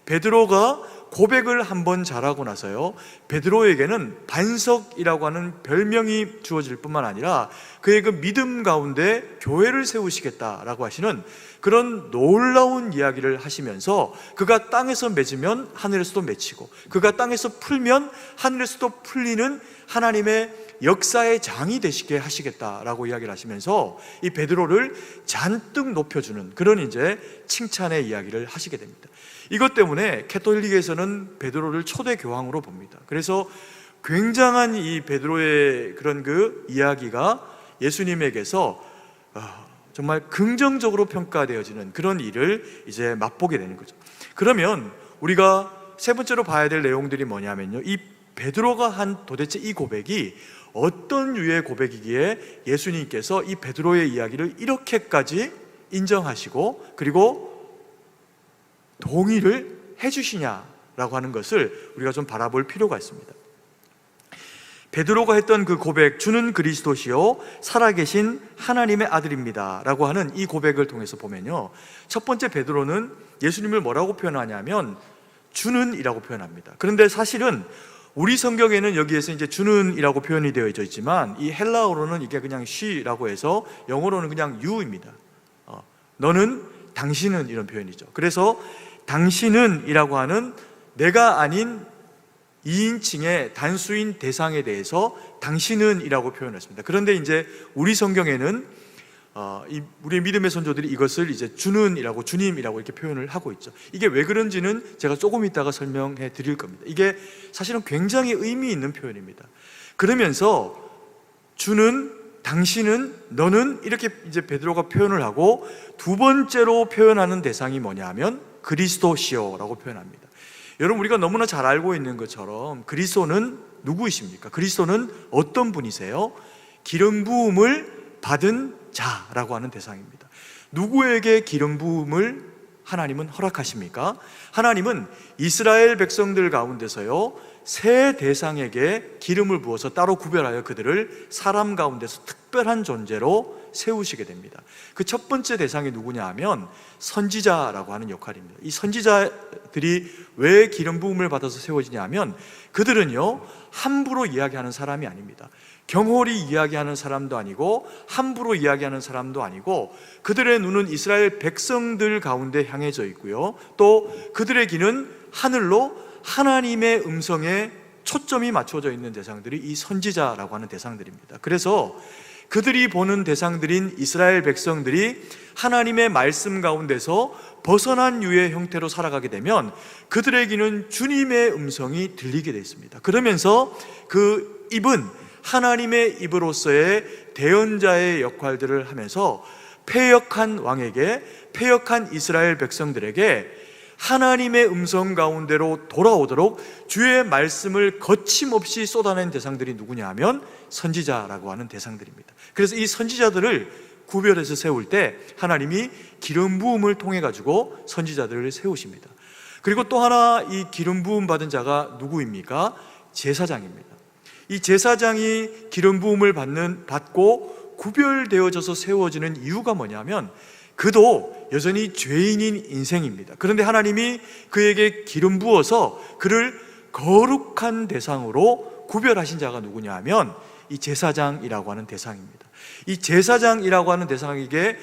베드로가 고백을 한번 잘하고 나서요 베드로에게는 반석이라고 하는 별명이 주어질 뿐만 아니라 그의 그 믿음 가운데 교회를 세우시겠다라고 하시는 그런 놀라운 이야기를 하시면서 그가 땅에서 맺으면 하늘에서도 맺히고 그가 땅에서 풀면 하늘에서도 풀리는 하나님의 역사의 장이 되시게 하시겠다라고 이야기를 하시면서 이 베드로를 잔뜩 높여주는 그런 이제 칭찬의 이야기를 하시게 됩니다. 이것 때문에 캐톨릭에서는 베드로를 초대 교황으로 봅니다. 그래서 굉장한 이 베드로의 그런 그 이야기가 예수님에게서 정말 긍정적으로 평가되어지는 그런 일을 이제 맛보게 되는 거죠. 그러면 우리가 세 번째로 봐야 될 내용들이 뭐냐면요, 이 베드로가 한 도대체 이 고백이 어떤 유의 고백이기에 예수님께서 이 베드로의 이야기를 이렇게까지 인정하시고 그리고 동의를 해주시냐라고 하는 것을 우리가 좀 바라볼 필요가 있습니다. 베드로가 했던 그 고백, 주는 그리스도시요 살아계신 하나님의 아들입니다 라고 하는 이 고백을 통해서 보면요, 첫 번째 베드로는 예수님을 뭐라고 표현하냐면 주는 이라고 표현합니다. 그런데 사실은 우리 성경에는 여기에서 이제 주는 이라고 표현이 되어져 있지만 이 헬라어로는 이게 그냥 she라고 해서 영어로는 그냥 you입니다. 너는, 당신은, 이런 표현이죠. 그래서 당신은 이라고 하는 내가 아닌 2인칭의 단수인 대상에 대해서 당신은 이라고 표현했습니다. 그런데 이제 우리 성경에는 우리 믿음의 선조들이 이것을 이제 주는 이라고, 주님이라고 이렇게 표현을 하고 있죠. 이게 왜 그런지는 제가 조금 이따가 설명해 드릴 겁니다. 이게 사실은 굉장히 의미 있는 표현입니다. 그러면서 주는, 당신은, 너는, 이렇게 이제 베드로가 표현을 하고 두 번째로 표현하는 대상이 뭐냐 하면 그리스도시요라고 표현합니다. 여러분, 우리가 너무나 잘 알고 있는 것처럼 그리스도는 누구이십니까? 그리스도는 어떤 분이세요? 기름 부음을 받은 자라고 하는 대상입니다. 누구에게 기름 부음을 하나님은 허락하십니까? 하나님은 이스라엘 백성들 가운데서요 세 대상에게 기름을 부어서 따로 구별하여 그들을 사람 가운데서 특별한 존재로 세우시게 됩니다. 그 첫 번째 대상이 누구냐 하면 선지자라고 하는 역할입니다. 이 선지자들이 왜 기름 부음을 받아서 세워지냐 하면 그들은요 함부로 이야기하는 사람이 아닙니다. 경홀히 이야기하는 사람도 아니고 함부로 이야기하는 사람도 아니고 그들의 눈은 이스라엘 백성들 가운데 향해져 있고요, 또 그들의 귀는 하늘로 하나님의 음성에 초점이 맞춰져 있는 대상들이 이 선지자라고 하는 대상들입니다. 그래서 그들이 보는 대상들인 이스라엘 백성들이 하나님의 말씀 가운데서 벗어난 유의 형태로 살아가게 되면 그들에게는 주님의 음성이 들리게 되어 있습니다. 그러면서 그 입은 하나님의 입으로서의 대언자의 역할들을 하면서 패역한 왕에게, 패역한 이스라엘 백성들에게 하나님의 음성 가운데로 돌아오도록 주의 말씀을 거침없이 쏟아낸 대상들이 누구냐 하면 선지자라고 하는 대상들입니다. 그래서 이 선지자들을 구별해서 세울 때 하나님이 기름 부음을 통해 가지고 선지자들을 세우십니다. 그리고 또 하나 이 기름 부음 받은 자가 누구입니까? 제사장입니다. 이 제사장이 기름 부음을 받고 구별되어져서 세워지는 이유가 뭐냐면 그도 여전히 죄인인 인생입니다. 그런데 하나님이 그에게 기름 부어서 그를 거룩한 대상으로 구별하신 자가 누구냐 하면 이 제사장이라고 하는 대상입니다. 이 제사장이라고 하는 대상에게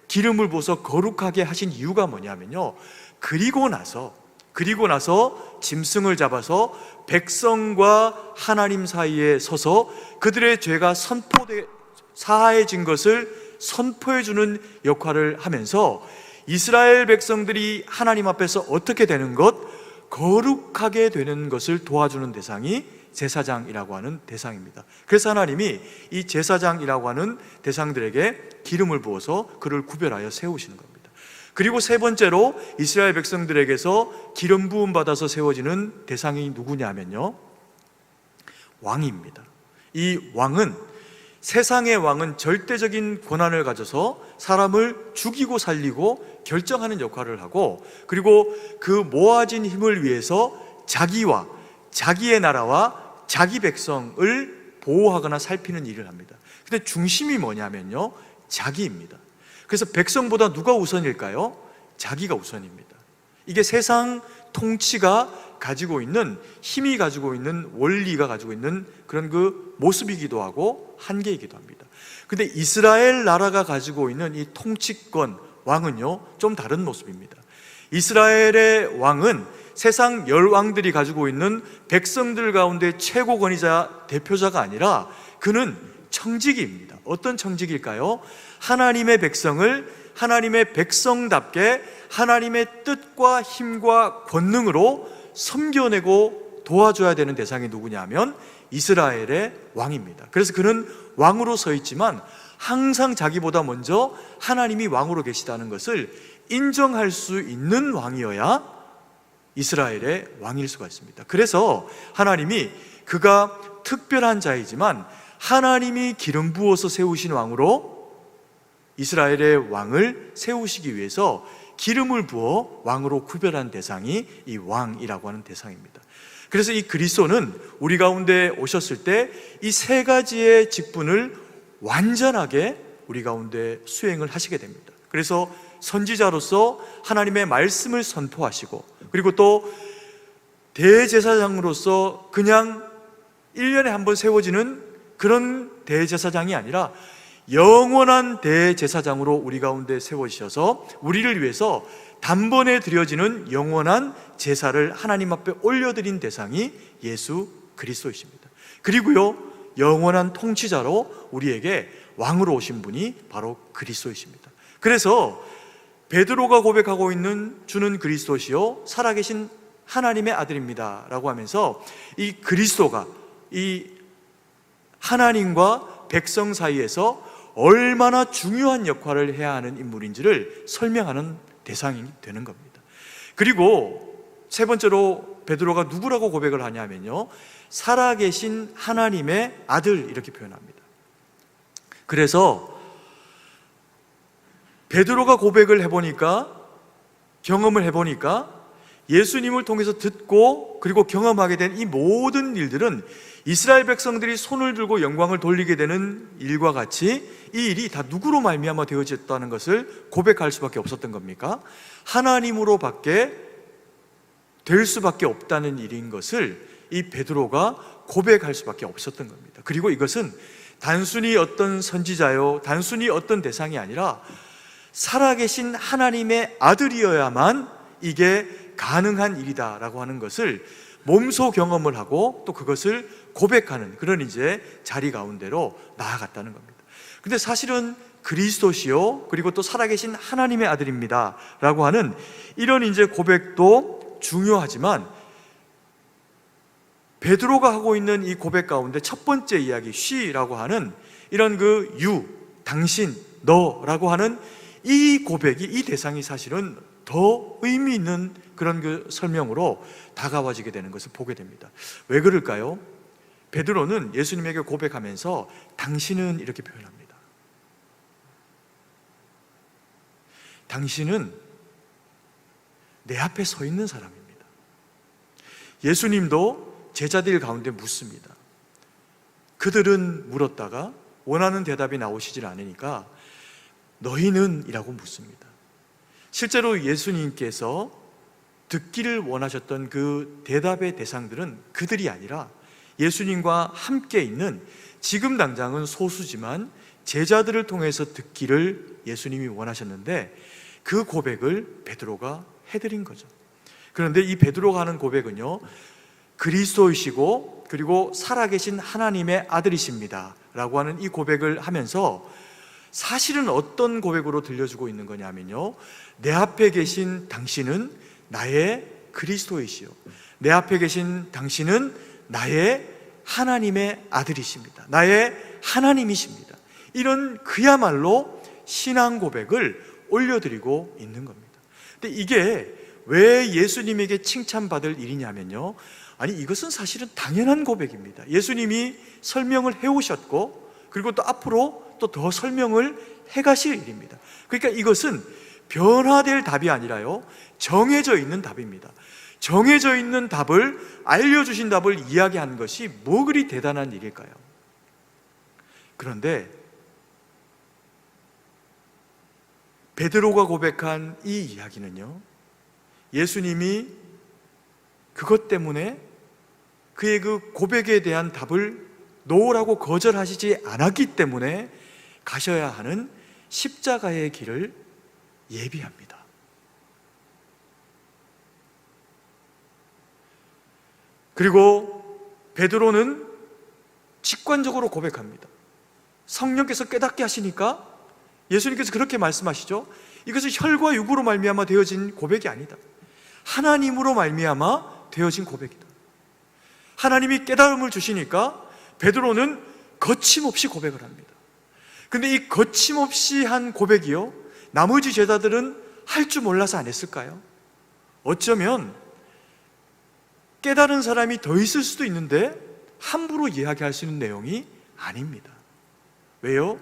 기름을 부어서 거룩하게 하신 이유가 뭐냐면요, 그리고 나서 짐승을 잡아서 백성과 하나님 사이에 서서 그들의 죄가 사하해진 것을 선포해주는 역할을 하면서 이스라엘 백성들이 하나님 앞에서 어떻게 되는 것, 거룩하게 되는 것을 도와주는 대상이 제사장이라고 하는 대상입니다. 그래서 하나님이 이 제사장이라고 하는 대상들에게 기름을 부어서 그를 구별하여 세우시는 겁니다. 그리고 세 번째로 이스라엘 백성들에게서 기름 부음 받아서 세워지는 대상이 누구냐면요, 왕입니다. 이 왕은, 세상의 왕은 절대적인 권한을 가져서 사람을 죽이고 살리고 결정하는 역할을 하고, 그리고 그 모아진 힘을 위해서 자기와 자기의 나라와 자기 백성을 보호하거나 살피는 일을 합니다. 근데 중심이 뭐냐면요, 자기입니다. 그래서 백성보다 누가 우선일까요? 자기가 우선입니다. 이게 세상 통치가 가지고 있는, 힘이 가지고 있는, 원리가 가지고 있는 그런 그 모습이기도 하고 한계이기도 합니다. 근데 이스라엘 나라가 가지고 있는 이 통치권, 왕은요 좀 다른 모습입니다. 이스라엘의 왕은 세상 열왕들이 가지고 있는 백성들 가운데 최고 권위자, 대표자가 아니라 그는 청지기입니다. 어떤 청지기일까요? 하나님의 백성을 하나님의 백성답게 하나님의 뜻과 힘과 권능으로 섬겨내고 도와줘야 되는 대상이 누구냐면 이스라엘의 왕입니다. 그래서 그는 왕으로 서 있지만 항상 자기보다 먼저 하나님이 왕으로 계시다는 것을 인정할 수 있는 왕이어야 이스라엘의 왕일 수가 있습니다. 그래서 하나님이 그가 특별한 자이지만 하나님이 기름 부어서 세우신 왕으로 이스라엘의 왕을 세우시기 위해서 기름을 부어 왕으로 구별한 대상이 이 왕이라고 하는 대상입니다. 그래서 이 그리스도는 우리 가운데 오셨을 때 이 세 가지의 직분을 완전하게 우리 가운데 수행을 하시게 됩니다. 그래서 선지자로서 하나님의 말씀을 선포하시고, 그리고 또 대제사장으로서 그냥 1년에 한 번 세워지는 그런 대제사장이 아니라 영원한 대제사장으로 우리 가운데 세워지셔서 우리를 위해서 단번에 드려지는 영원한 제사를 하나님 앞에 올려드린 대상이 예수 그리스도이십니다. 그리고요, 영원한 통치자로 우리에게 왕으로 오신 분이 바로 그리스도이십니다. 그래서 베드로가 고백하고 있는 주는 그리스도시요 살아계신 하나님의 아들입니다 라고 하면서 이 그리스도가 이 하나님과 백성 사이에서 얼마나 중요한 역할을 해야 하는 인물인지를 설명하는 대상이 되는 겁니다. 그리고 세 번째로 베드로가 누구라고 고백을 하냐면요, 살아계신 하나님의 아들 이렇게 표현합니다. 그래서 베드로가 고백을 해보니까, 경험을 해보니까 예수님을 통해서 듣고 그리고 경험하게 된 이 모든 일들은 이스라엘 백성들이 손을 들고 영광을 돌리게 되는 일과 같이 이 일이 다 누구로 말미암아 되어졌다는 것을 고백할 수밖에 없었던 겁니까? 하나님으로밖에 될 수밖에 없다는 일인 것을 이 베드로가 고백할 수밖에 없었던 겁니다. 그리고 이것은 단순히 어떤 선지자요, 단순히 어떤 대상이 아니라 살아계신 하나님의 아들이어야만 이게 가능한 일이다라고 하는 것을 몸소 경험을 하고 또 그것을 고백하는 그런 이제 자리 가운데로 나아갔다는 겁니다. 근데 사실은 그리스도시요 그리고 또 살아계신 하나님의 아들입니다 라고 하는 이런 이제 고백도 중요하지만, 베드로가 하고 있는 이 고백 가운데 첫 번째 이야기 she라고 하는 이런 그 you, 당신, 너라고 하는 이 고백이, 이 대상이 사실은 더 의미 있는 그런 그 설명으로 다가와지게 되는 것을 보게 됩니다. 왜 그럴까요? 베드로는 예수님에게 고백하면서 당신은 이렇게 표현합니다. 당신은 내 앞에 서 있는 사람입니다. 예수님도 제자들 가운데 묻습니다. 그들은 물었다가 원하는 대답이 나오시질 않으니까 너희는? 이라고 묻습니다. 실제로 예수님께서 듣기를 원하셨던 그 대답의 대상들은 그들이 아니라 예수님과 함께 있는, 지금 당장은 소수지만 제자들을 통해서 듣기를 예수님이 원하셨는데 그 고백을 베드로가 해드린 거죠. 그런데 이 베드로가 하는 고백은요, 그리스도이시고 그리고 살아계신 하나님의 아들이십니다 라고 하는 이 고백을 하면서 사실은 어떤 고백으로 들려주고 있는 거냐면요, 내 앞에 계신 당신은 나의 그리스도이시요, 내 앞에 계신 당신은 나의 하나님의 아들이십니다, 나의 하나님이십니다. 이런 그야말로 신앙 고백을 올려드리고 있는 겁니다. 근데 이게 왜 예수님에게 칭찬받을 일이냐면요, 아니 이것은 사실은 당연한 고백입니다. 예수님이 설명을 해오셨고 그리고 또 앞으로 또 더 설명을 해가실 일입니다. 그러니까 이것은 변화될 답이 아니라요, 정해져 있는 답입니다. 정해져 있는 답을, 알려주신 답을 이야기하는 것이 뭐 그리 대단한 일일까요? 그런데 베드로가 고백한 이 이야기는요, 예수님이 그것 때문에 그의 그 고백에 대한 답을 놓으라고 거절하시지 않았기 때문에 가셔야 하는 십자가의 길을 예비합니다. 그리고 베드로는 직관적으로 고백합니다. 성령께서 깨닫게 하시니까 예수님께서 그렇게 말씀하시죠. 이것은 혈과 육으로 말미암아 되어진 고백이 아니다. 하나님으로 말미암아 되어진 고백이다. 하나님이 깨달음을 주시니까 베드로는 거침없이 고백을 합니다. 근데 이 거침없이 한 고백이요, 나머지 제자들은 할 줄 몰라서 안 했을까요? 어쩌면 깨달은 사람이 더 있을 수도 있는데 함부로 이야기할 수 있는 내용이 아닙니다. 왜요?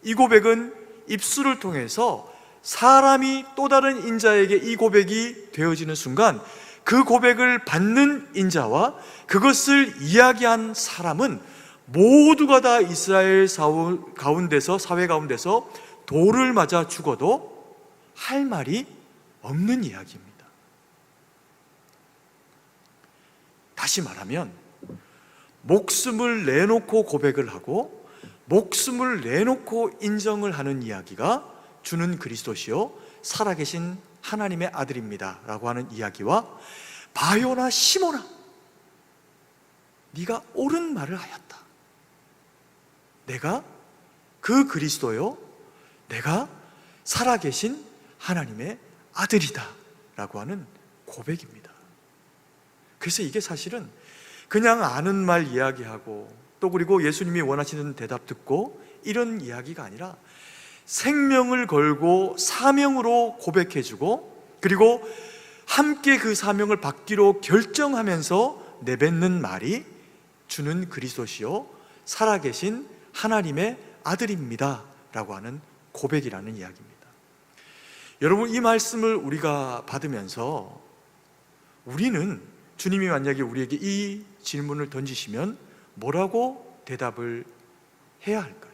이 고백은 입술을 통해서 사람이 또 다른 인자에게 이 고백이 되어지는 순간 그 고백을 받는 인자와 그것을 이야기한 사람은 모두가 다 이스라엘 사회 가운데서 돌을 맞아 죽어도 할 말이 없는 이야기입니다. 다시 말하면 목숨을 내놓고 고백을 하고 목숨을 내놓고 인정을 하는 이야기가 주는 그리스도시요 살아계신 하나님의 아들입니다 라고 하는 이야기와 바요나 시몬아 네가 옳은 말을 하였다. 내가 그 그리스도요 내가 살아계신 하나님의 아들이다 라고 하는 고백입니다. 그래서 이게 사실은 그냥 아는 말 이야기하고 또 그리고 예수님이 원하시는 대답 듣고 이런 이야기가 아니라 생명을 걸고 사명으로 고백해주고 그리고 함께 그 사명을 받기로 결정하면서 내뱉는 말이 주는 그리스도시요 살아계신 하나님의 아들입니다 라고 하는 고백이라는 이야기입니다. 여러분, 이 말씀을 우리가 받으면서 우리는 주님이 만약에 우리에게 이 질문을 던지시면 뭐라고 대답을 해야 할까요?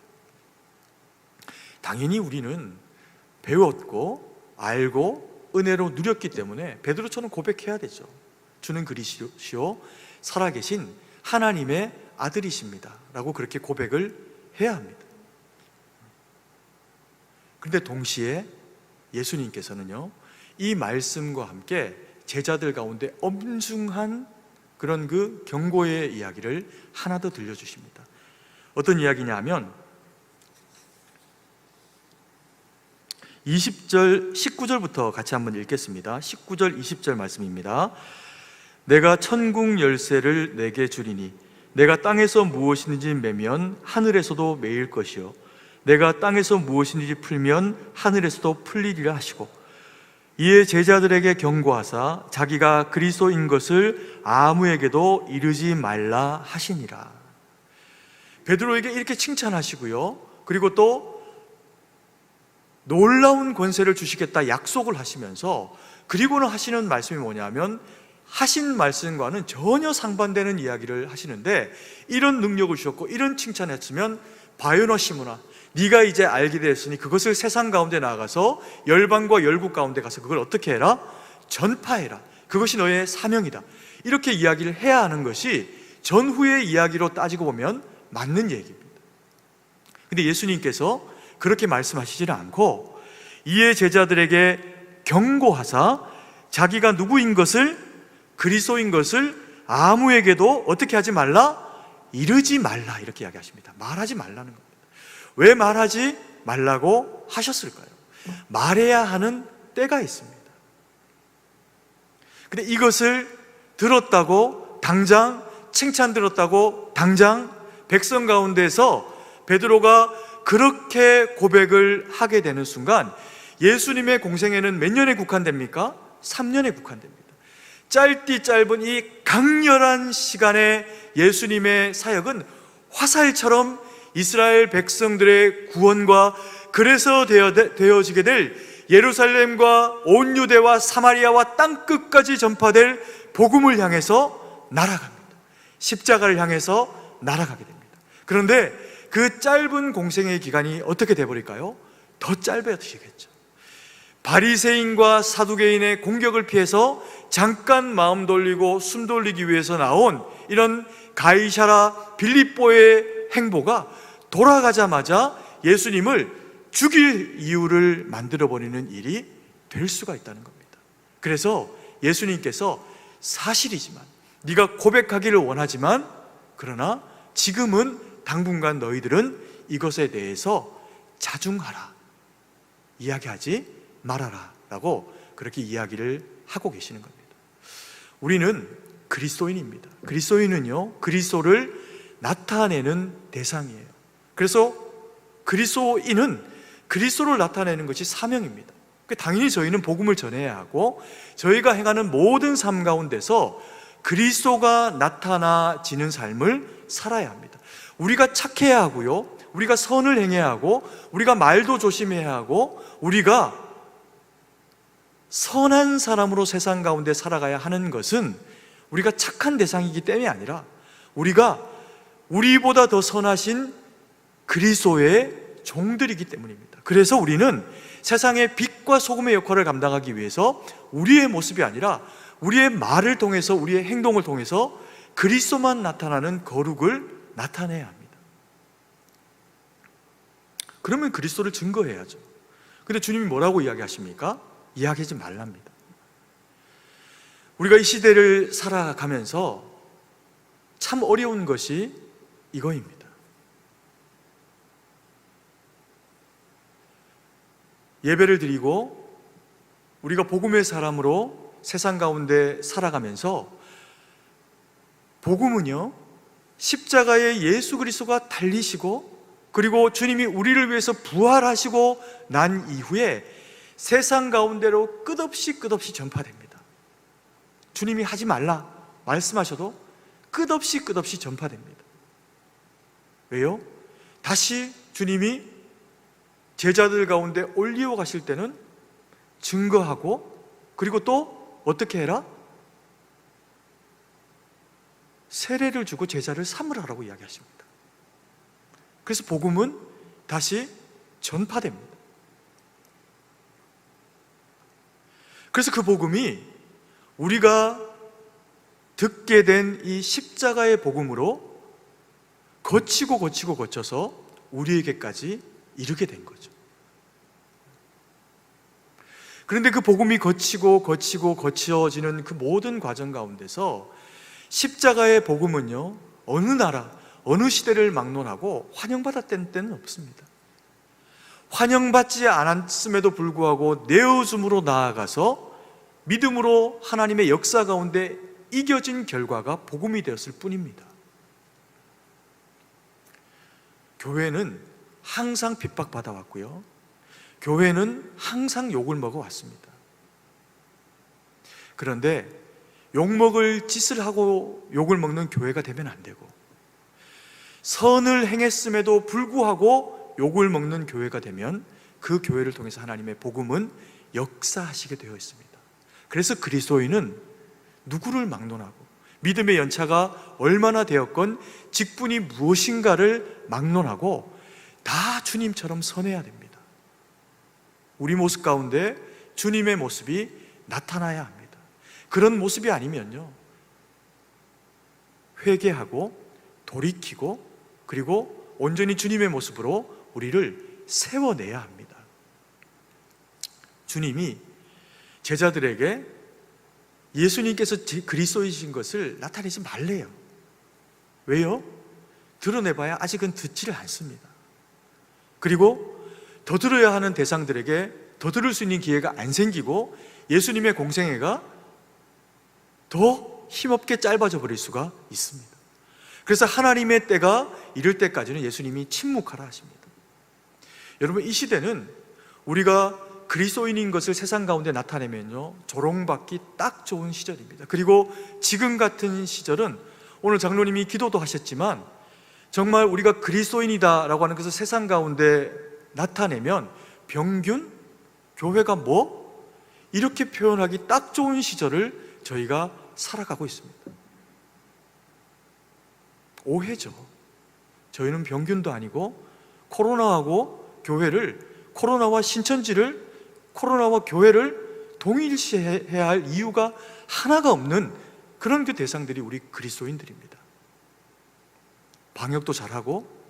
당연히 우리는 배웠고 알고 은혜로 누렸기 때문에 베드로처럼 고백해야 되죠. 주는 그리스도시요 살아계신 하나님의 아들이십니다 라고 그렇게 고백을 해야 합니다. 그런데 동시에 예수님께서는요 이 말씀과 함께 제자들 가운데 엄중한 그런 그 경고의 이야기를 하나 더 들려주십니다. 어떤 이야기냐면 19절부터 같이 한번 읽겠습니다. 19절 20절 말씀입니다. 내가 천국 열쇠를 내게 주리니 내가 땅에서 무엇이든지 매면 하늘에서도 매일 것이요 내가 땅에서 무엇이든지 풀면 하늘에서도 풀리리라 하시고 이에 제자들에게 경고하사 자기가 그리스도인 것을 아무에게도 이르지 말라 하시니라. 베드로에게 이렇게 칭찬하시고요 그리고 또 놀라운 권세를 주시겠다 약속을 하시면서 그리고는 하시는 말씀이 뭐냐면 하신 말씀과는 전혀 상반되는 이야기를 하시는데 이런 능력을 주셨고 이런 칭찬을 했으면 바요나 시몬아 네가 이제 알게 되었으니 그것을 세상 가운데 나아가서 열방과 열국 가운데 가서 그걸 어떻게 해라? 전파해라. 그것이 너의 사명이다. 이렇게 이야기를 해야 하는 것이 전후의 이야기로 따지고 보면 맞는 얘기입니다. 근데 예수님께서 그렇게 말씀하시지는 않고 이에 제자들에게 경고하사 자기가 누구인 것을 그리스도인 것을 아무에게도 어떻게 하지 말라? 이르지 말라 이렇게 이야기하십니다. 말하지 말라는 겁니다. 왜 말하지 말라고 하셨을까요? 말해야 하는 때가 있습니다. 근데 이것을 들었다고 당장 칭찬 들었다고 당장 백성 가운데서 베드로가 그렇게 고백을 하게 되는 순간 예수님의 공생애는 몇 년에 국한됩니까? 3년에 국한됩니다. 짧디 짧은 이 강렬한 시간에 예수님의 사역은 화살처럼 이스라엘 백성들의 구원과 그래서 되어지게 될 예루살렘과 온 유대와 사마리아와 땅끝까지 전파될 복음을 향해서 날아갑니다. 십자가를 향해서 날아가게 됩니다. 그런데 그 짧은 공생의 기간이 어떻게 돼버릴까요? 더 짧아지겠죠. 바리새인과 사두개인의 공격을 피해서 잠깐 마음 돌리고 숨 돌리기 위해서 나온 이런 가이사라 빌립보의 행보가 돌아가자마자 예수님을 죽일 이유를 만들어버리는 일이 될 수가 있다는 겁니다. 그래서 예수님께서 사실이지만 네가 고백하기를 원하지만 그러나 지금은 당분간 너희들은 이것에 대해서 자중하라, 이야기하지 말아라 라고 그렇게 이야기를 하고 계시는 겁니다. 우리는 그리스도인입니다. 그리스도인은요 그리스도를 나타내는 대상이에요. 그래서 그리스도인은 그리스도를 나타내는 것이 사명입니다. 당연히 저희는 복음을 전해야 하고 저희가 행하는 모든 삶 가운데서 그리스도가 나타나지는 삶을 살아야 합니다. 우리가 착해야 하고요 우리가 선을 행해야 하고 우리가 말도 조심해야 하고 우리가 선한 사람으로 세상 가운데 살아가야 하는 것은 우리가 착한 대상이기 때문이 아니라 우리가 우리보다 더 선하신 그리스도의 종들이기 때문입니다. 그래서 우리는 세상의 빛과 소금의 역할을 감당하기 위해서 우리의 모습이 아니라 우리의 말을 통해서, 우리의 행동을 통해서 그리스도만 나타나는 거룩을 나타내야 합니다. 그러면 그리스도를 증거해야죠. 근데 주님이 뭐라고 이야기하십니까? 이야기하지 말랍니다. 우리가 이 시대를 살아가면서 참 어려운 것이 이거입니다. 예배를 드리고 우리가 복음의 사람으로 세상 가운데 살아가면서, 복음은요, 십자가에 예수 그리스도가 달리시고 그리고 주님이 우리를 위해서 부활하시고 난 이후에 세상 가운데로 끝없이 전파됩니다. 주님이 하지 말라 말씀하셔도 끝없이 전파됩니다. 왜요? 다시 주님이 제자들 가운데 올리어 가실 때는 증거하고, 그리고 또 어떻게 해라? 세례를 주고 제자를 삼으라라고 이야기하십니다. 그래서 복음은 다시 전파됩니다. 그래서 그 복음이 우리가 듣게 된 이 십자가의 복음으로 거쳐서 우리에게까지 이르게 된 거죠. 그런데 그 복음이 거쳐지는 그 모든 과정 가운데서 십자가의 복음은요, 어느 나라, 어느 시대를 막론하고 환영받았다는 때는 없습니다. 환영받지 않았음에도 불구하고 내어줌으로 나아가서 믿음으로 하나님의 역사 가운데 이겨진 결과가 복음이 되었을 뿐입니다. 교회는 항상 핍박받아 왔고요, 교회는 항상 욕을 먹어왔습니다. 그런데 욕먹을 짓을 하고 욕을 먹는 교회가 되면 안 되고, 선을 행했음에도 불구하고 욕을 먹는 교회가 되면 그 교회를 통해서 하나님의 복음은 역사하시게 되어 있습니다. 그래서 그리스도인은 누구를 막론하고 믿음의 연차가 얼마나 되었건 직분이 무엇인가를 막론하고 다 주님처럼 선해야 됩니다. 우리 모습 가운데 주님의 모습이 나타나야 합니다. 그런 모습이 아니면요, 회개하고 돌이키고 그리고 온전히 주님의 모습으로 우리를 세워내야 합니다. 주님이 제자들에게 예수님께서 그리스도이신 것을 나타내지 말래요. 왜요? 드러내봐야 아직은 듣지를 않습니다. 그리고 더 들어야 하는 대상들에게 더 들을 수 있는 기회가 안 생기고 예수님의 공생애가 더 힘없게 짧아져 버릴 수가 있습니다. 그래서 하나님의 때가 이를 때까지는 예수님이 침묵하라 하십니다. 여러분, 이 시대는 우리가 그리스도인인 것을 세상 가운데 나타내면요, 조롱받기 딱 좋은 시절입니다. 그리고 지금 같은 시절은, 오늘 장로님이 기도도 하셨지만, 정말 우리가 그리스도인이다라고 하는 것을 세상 가운데 나타내면 병균? 교회가 뭐? 이렇게 표현하기 딱 좋은 시절을 저희가 살아가고 있습니다. 오해죠. 저희는 병균도 아니고 코로나하고 교회를, 코로나와 신천지를, 코로나와 교회를 동일시해야 할 이유가 하나가 없는 그런 그 대상들이 우리 그리스도인들입니다. 방역도 잘하고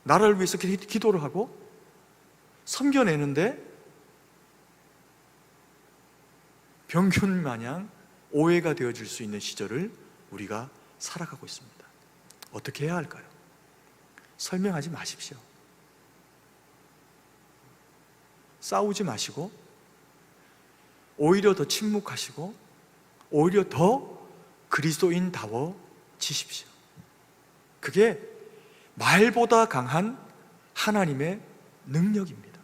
나라를 위해서 기도를 하고 섬겨내는데 병균 마냥 오해가 되어질 수 있는 시절을 우리가 살아가고 있습니다. 어떻게 해야 할까요? 설명하지 마십시오. 싸우지 마시고 오히려 더 침묵하시고 오히려 더 그리스도인다워지십시오. 그게 말보다 강한 하나님의 능력입니다.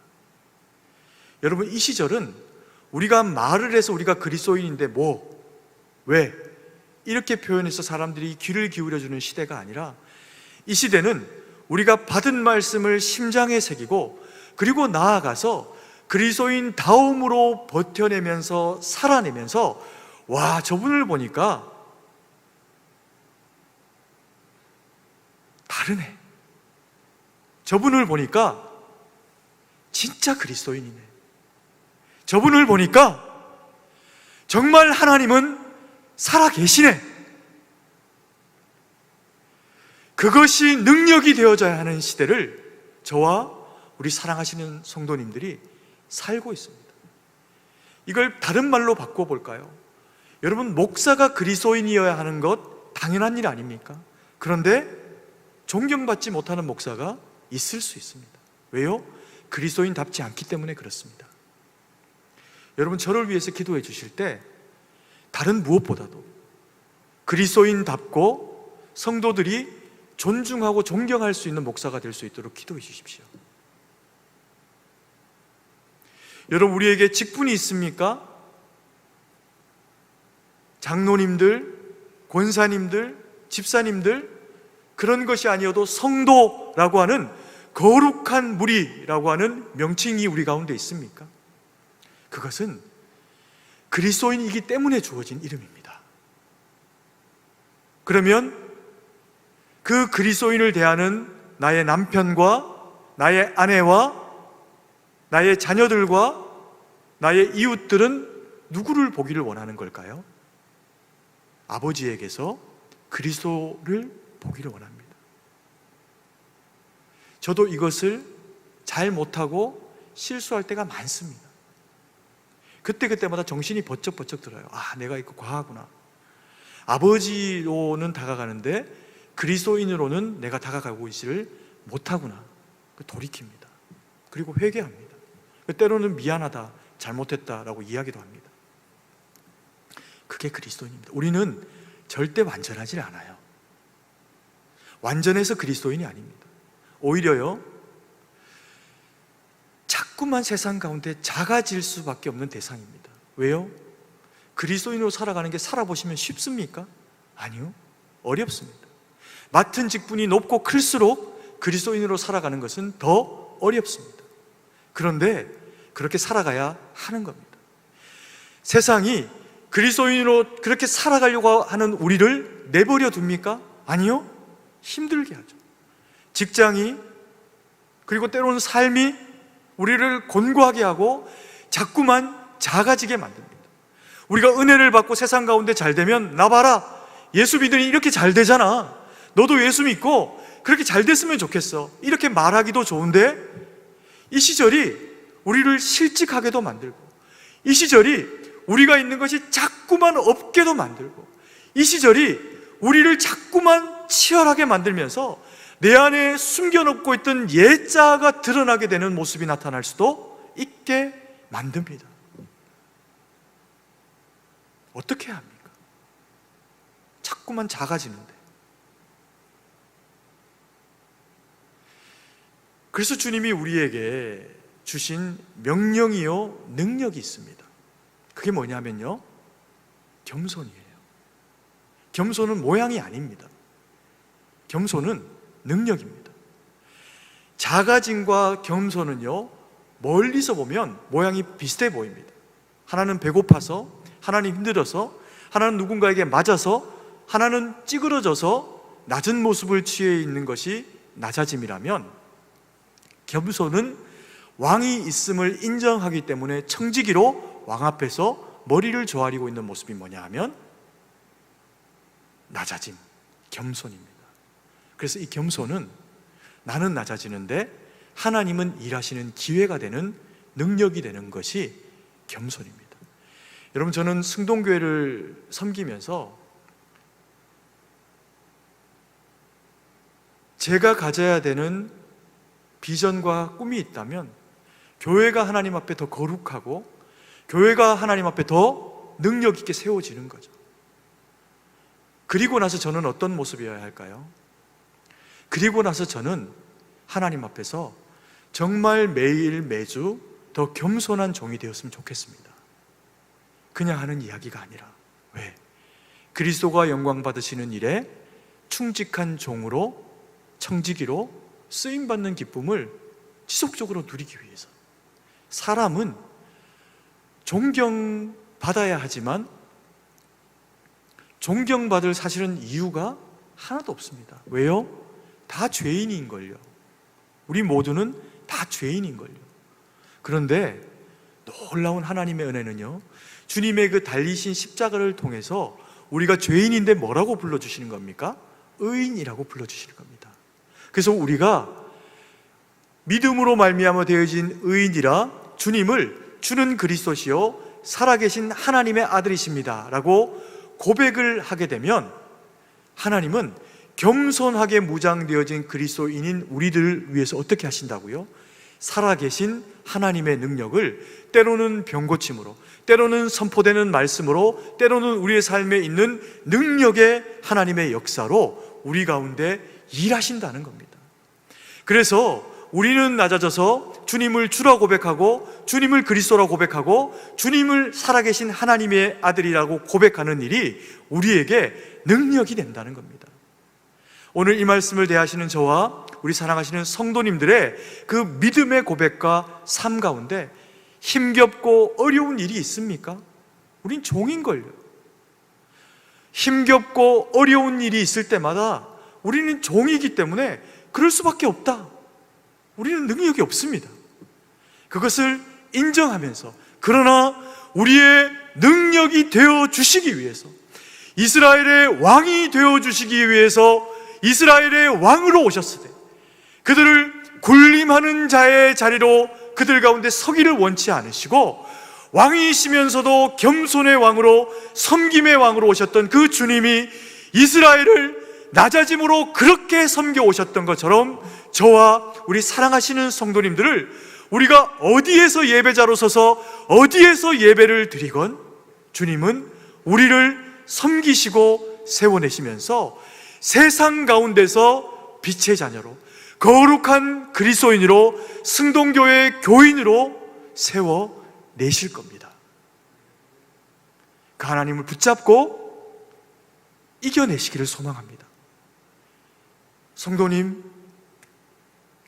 여러분, 이 시절은 우리가 말을 해서 우리가 그리스도인인데 왜? 이렇게 표현해서 사람들이 귀를 기울여주는 시대가 아니라, 이 시대는 우리가 받은 말씀을 심장에 새기고 그리고 나아가서 그리스도인 다움으로 버텨내면서 살아내면서 와, 저분을 보니까 다르네. 저분을 보니까 진짜 그리스도인이네. 저분을 보니까 정말 하나님은 살아계시네. 그것이 능력이 되어져야 하는 시대를 저와 우리 사랑하시는 성도님들이 살고 있습니다. 이걸 다른 말로 바꿔볼까요? 여러분, 목사가 그리스도인이어야 하는 것 당연한 일 아닙니까? 그런데 존경받지 못하는 목사가 있을 수 있습니다. 왜요? 그리스도인답지 않기 때문에 그렇습니다. 여러분, 저를 위해서 기도해 주실 때 다른 무엇보다도 그리스도인답고 성도들이 존중하고 존경할 수 있는 목사가 될 수 있도록 기도해 주십시오. 여러분, 우리에게 직분이 있습니까? 장로님들, 권사님들, 집사님들, 그런 것이 아니어도 성도라고 하는 거룩한 무리라고 하는 명칭이 우리 가운데 있습니까? 그것은 그리스도인이기 때문에 주어진 이름입니다. 그러면 그 그리스도인을 대하는 나의 남편과 나의 아내와 나의 자녀들과 나의 이웃들은 누구를 보기를 원하는 걸까요? 아버지에게서 그리스도를 보기를 원합니다. 저도 이것을 잘 못하고 실수할 때가 많습니다. 그때마다 정신이 번쩍번쩍 들어요. 아, 내가 이거 과하구나. 아버지로는 다가가는데 그리스도인으로는 내가 다가가고 있지를 못하구나. 돌이킵니다. 그리고 회개합니다. 때로는 미안하다, 잘못했다라고 이야기도 합니다. 그게 그리스도인입니다. 우리는 절대 완전하지 않아요. 완전해서 그리스도인이 아닙니다. 오히려요, 자꾸만 세상 가운데 작아질 수밖에 없는 대상입니다. 왜요? 그리스도인으로 살아가는 게 살아보시면 쉽습니까? 아니요, 어렵습니다. 맡은 직분이 높고 클수록 그리스도인으로 살아가는 것은 더 어렵습니다. 그런데 그렇게 살아가야 하는 겁니다. 세상이 그리스도인으로 그렇게 살아가려고 하는 우리를 내버려 둡니까? 아니요, 힘들게 하죠. 직장이, 그리고 때로는 삶이 우리를 곤고하게 하고 자꾸만 작아지게 만듭니다. 우리가 은혜를 받고 세상 가운데 잘 되면, 나 봐라, 예수 믿으니 이렇게 잘 되잖아, 너도 예수 믿고 그렇게 잘 됐으면 좋겠어, 이렇게 말하기도 좋은데, 이 시절이 우리를 실직하게도 만들고, 이 시절이 우리가 있는 것이 자꾸만 없게도 만들고, 이 시절이 우리를 자꾸만 치열하게 만들면서 내 안에 숨겨놓고 있던 예자가 드러나게 되는 모습이 나타날 수도 있게 만듭니다. 어떻게 해야 합니까? 자꾸만 작아지는데. 그래서 주님이 우리에게 주신 명령이요, 능력이 있습니다. 그게 뭐냐면요, 겸손이에요. 겸손은 모양이 아닙니다. 겸손은 능력입니다. 작아짐과 겸손은요, 멀리서 보면 모양이 비슷해 보입니다. 하나는 배고파서, 하나는 힘들어서, 하나는 누군가에게 맞아서, 하나는 찌그러져서 낮은 모습을 취해 있는 것이 낮아짐이라면, 겸손은 왕이 있음을 인정하기 때문에 청지기로 왕 앞에서 머리를 조아리고 있는 모습이 뭐냐 하면 낮아짐, 겸손입니다. 그래서 이 겸손은 나는 낮아지는데 하나님은 일하시는 기회가 되는, 능력이 되는 것이 겸손입니다. 여러분, 저는 승동교회를 섬기면서 제가 가져야 되는 비전과 꿈이 있다면 교회가 하나님 앞에 더 거룩하고 교회가 하나님 앞에 더 능력 있게 세워지는 거죠. 그리고 나서 저는 어떤 모습이어야 할까요? 그리고 나서 저는 하나님 앞에서 정말 매일 매주 더 겸손한 종이 되었으면 좋겠습니다. 그냥 하는 이야기가 아니라, 왜? 그리스도가 영광 받으시는 일에 충직한 종으로, 청지기로 쓰임받는 기쁨을 지속적으로 누리기 위해서, 사람은 존경받아야 하지만 존경받을 사실은 이유가 하나도 없습니다. 왜요? 다 죄인인걸요. 우리 모두는 다 죄인인걸요. 그런데 놀라운 하나님의 은혜는요, 주님의 그 달리신 십자가를 통해서 우리가 죄인인데 뭐라고 불러주시는 겁니까? 의인이라고 불러주시는 겁니다. 그래서 우리가 믿음으로 말미암아 되어진 의인이라 주님을 주는 그리스도시요 살아계신 하나님의 아들이십니다 라고 고백을 하게 되면 하나님은 겸손하게 무장되어진 그리스도인인 우리들을 위해서 어떻게 하신다고요? 살아계신 하나님의 능력을 때로는 병고침으로, 때로는 선포되는 말씀으로, 때로는 우리의 삶에 있는 능력의 하나님의 역사로 우리 가운데 일하신다는 겁니다. 그래서 우리는 낮아져서 주님을 주라 고백하고, 주님을 그리스도라 고백하고, 주님을 살아계신 하나님의 아들이라고 고백하는 일이 우리에게 능력이 된다는 겁니다. 오늘 이 말씀을 대하시는 저와 우리 사랑하시는 성도님들의 그 믿음의 고백과 삶 가운데 힘겹고 어려운 일이 있습니까? 우린 종인걸요. 힘겹고 어려운 일이 있을 때마다 우리는 종이기 때문에 그럴 수밖에 없다. 우리는 능력이 없습니다. 그것을 인정하면서, 그러나 우리의 능력이 되어 주시기 위해서, 이스라엘의 왕이 되어 주시기 위해서 이스라엘의 왕으로 오셨으되 그들을 군림하는 자의 자리로 그들 가운데 서기를 원치 않으시고 왕이시면서도 겸손의 왕으로, 섬김의 왕으로 오셨던 그 주님이 이스라엘을 낮아짐으로 그렇게 섬겨 오셨던 것처럼 저와 우리 사랑하시는 성도님들을 우리가 어디에서 예배자로 서서 어디에서 예배를 드리건 주님은 우리를 섬기시고 세워내시면서 세상 가운데서 빛의 자녀로, 거룩한 그리스도인으로, 승동교회의 교인으로 세워내실 겁니다. 그 하나님을 붙잡고 이겨내시기를 소망합니다. 성도님,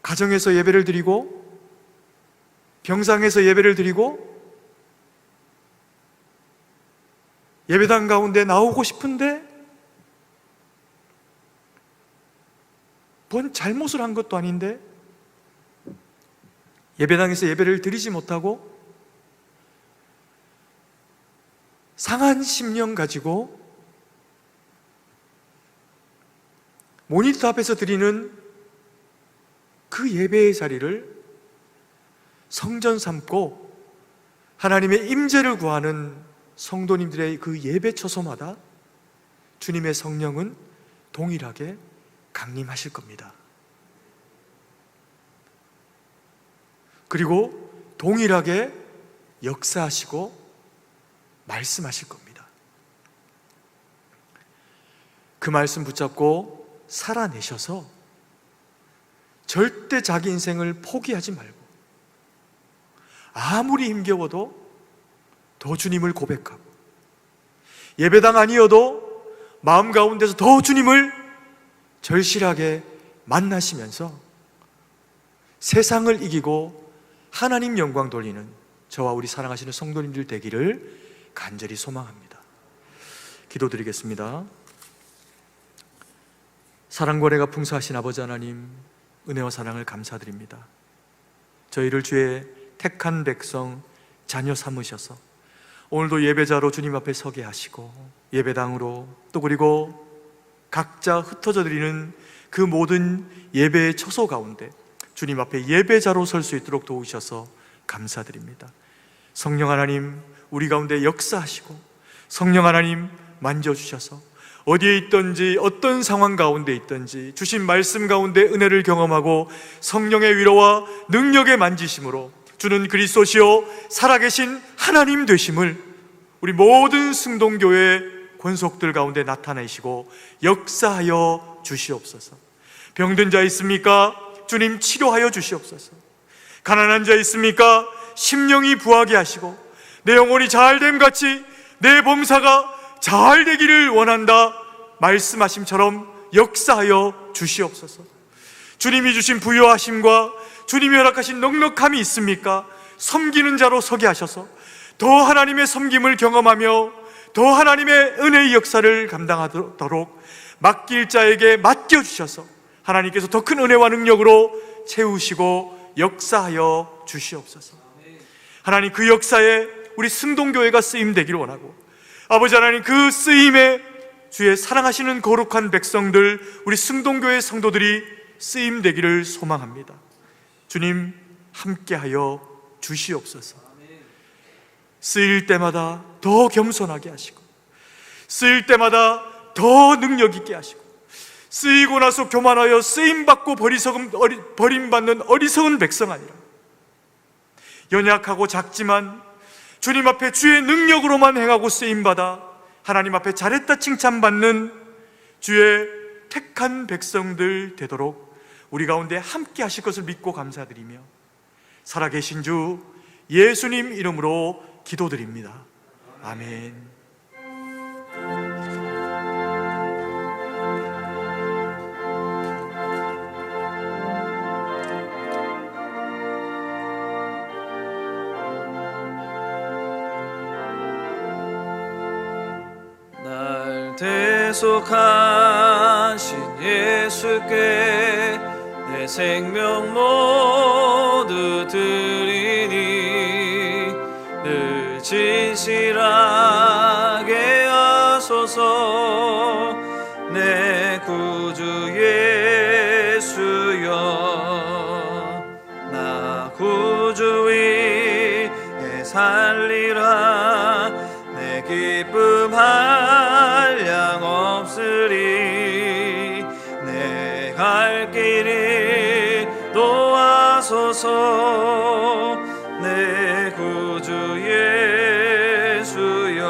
가정에서 예배를 드리고 병상에서 예배를 드리고 예배당 가운데 나오고 싶은데 뭔 잘못을 한 것도 아닌데 예배당에서 예배를 드리지 못하고 상한 심령 가지고 모니터 앞에서 드리는 그 예배의 자리를 성전 삼고 하나님의 임재를 구하는 성도님들의 그 예배 처소마다 주님의 성령은 동일하게 강림하실 겁니다. 그리고 동일하게 역사하시고 말씀하실 겁니다. 그 말씀 붙잡고 살아내셔서 절대 자기 인생을 포기하지 말고 아무리 힘겨워도 더 주님을 고백하고 예배당 아니어도 마음 가운데서 더 주님을 절실하게 만나시면서 세상을 이기고 하나님 영광 돌리는 저와 우리 사랑하시는 성도님들 되기를 간절히 소망합니다. 기도드리겠습니다. 사랑과 은혜가 풍성하신 아버지 하나님, 은혜와 사랑을 감사드립니다. 저희를 주의 택한 백성, 자녀 삼으셔서 오늘도 예배자로 주님 앞에 서게 하시고 예배당으로 또 그리고 각자 흩어져 드리는 그 모든 예배의 처소 가운데 주님 앞에 예배자로 설 수 있도록 도우셔서 감사드립니다. 성령 하나님, 우리 가운데 역사하시고 성령 하나님 만져주셔서 어디에 있든지 어떤 상황 가운데 있든지 주신 말씀 가운데 은혜를 경험하고 성령의 위로와 능력의 만지심으로 주는 그리스도시요 살아계신 하나님 되심을 우리 모든 승동교회 권속들 가운데 나타내시고 역사하여 주시옵소서. 병든 자 있습니까? 주님 치료하여 주시옵소서. 가난한 자 있습니까? 심령이 부하게 하시고 내 영혼이 잘됨 같이 내 범사가 잘 되기를 원한다 말씀하심처럼 역사하여 주시옵소서. 주님이 주신 부요하심과 주님이 허락하신 넉넉함이 있습니까? 섬기는 자로 서게 하셔서 더 하나님의 섬김을 경험하며 더 하나님의 은혜의 역사를 감당하도록 맡길 자에게 맡겨주셔서 하나님께서 더 큰 은혜와 능력으로 채우시고 역사하여 주시옵소서. 하나님, 그 역사에 우리 승동교회가 쓰임되기를 원하고, 아버지 하나님, 그 쓰임에 주의 사랑하시는 거룩한 백성들, 우리 승동교회 성도들이 쓰임되기를 소망합니다. 주님, 함께하여 주시옵소서. 쓰일 때마다 더 겸손하게 하시고, 쓰일 때마다 더 능력 있게 하시고, 쓰이고 나서 교만하여 쓰임받고 버림받는 어리석은 백성 아니라 연약하고 작지만 주님 앞에 주의 능력으로만 행하고 쓰임받아 하나님 앞에 잘했다 칭찬받는 주의 택한 백성들 되도록 우리 가운데 함께 하실 것을 믿고 감사드리며 살아계신 주 예수님 이름으로 기도드립니다. 아멘. 날 대속하신 예수께 내 생명 모두 드리니 늘 진실하게 하소서. 내 구주 예수여, 나 구주 위에 살리라. 내 기쁨 한량 없으리. 내 갈 길이 도와소서. 내 구주 예수여,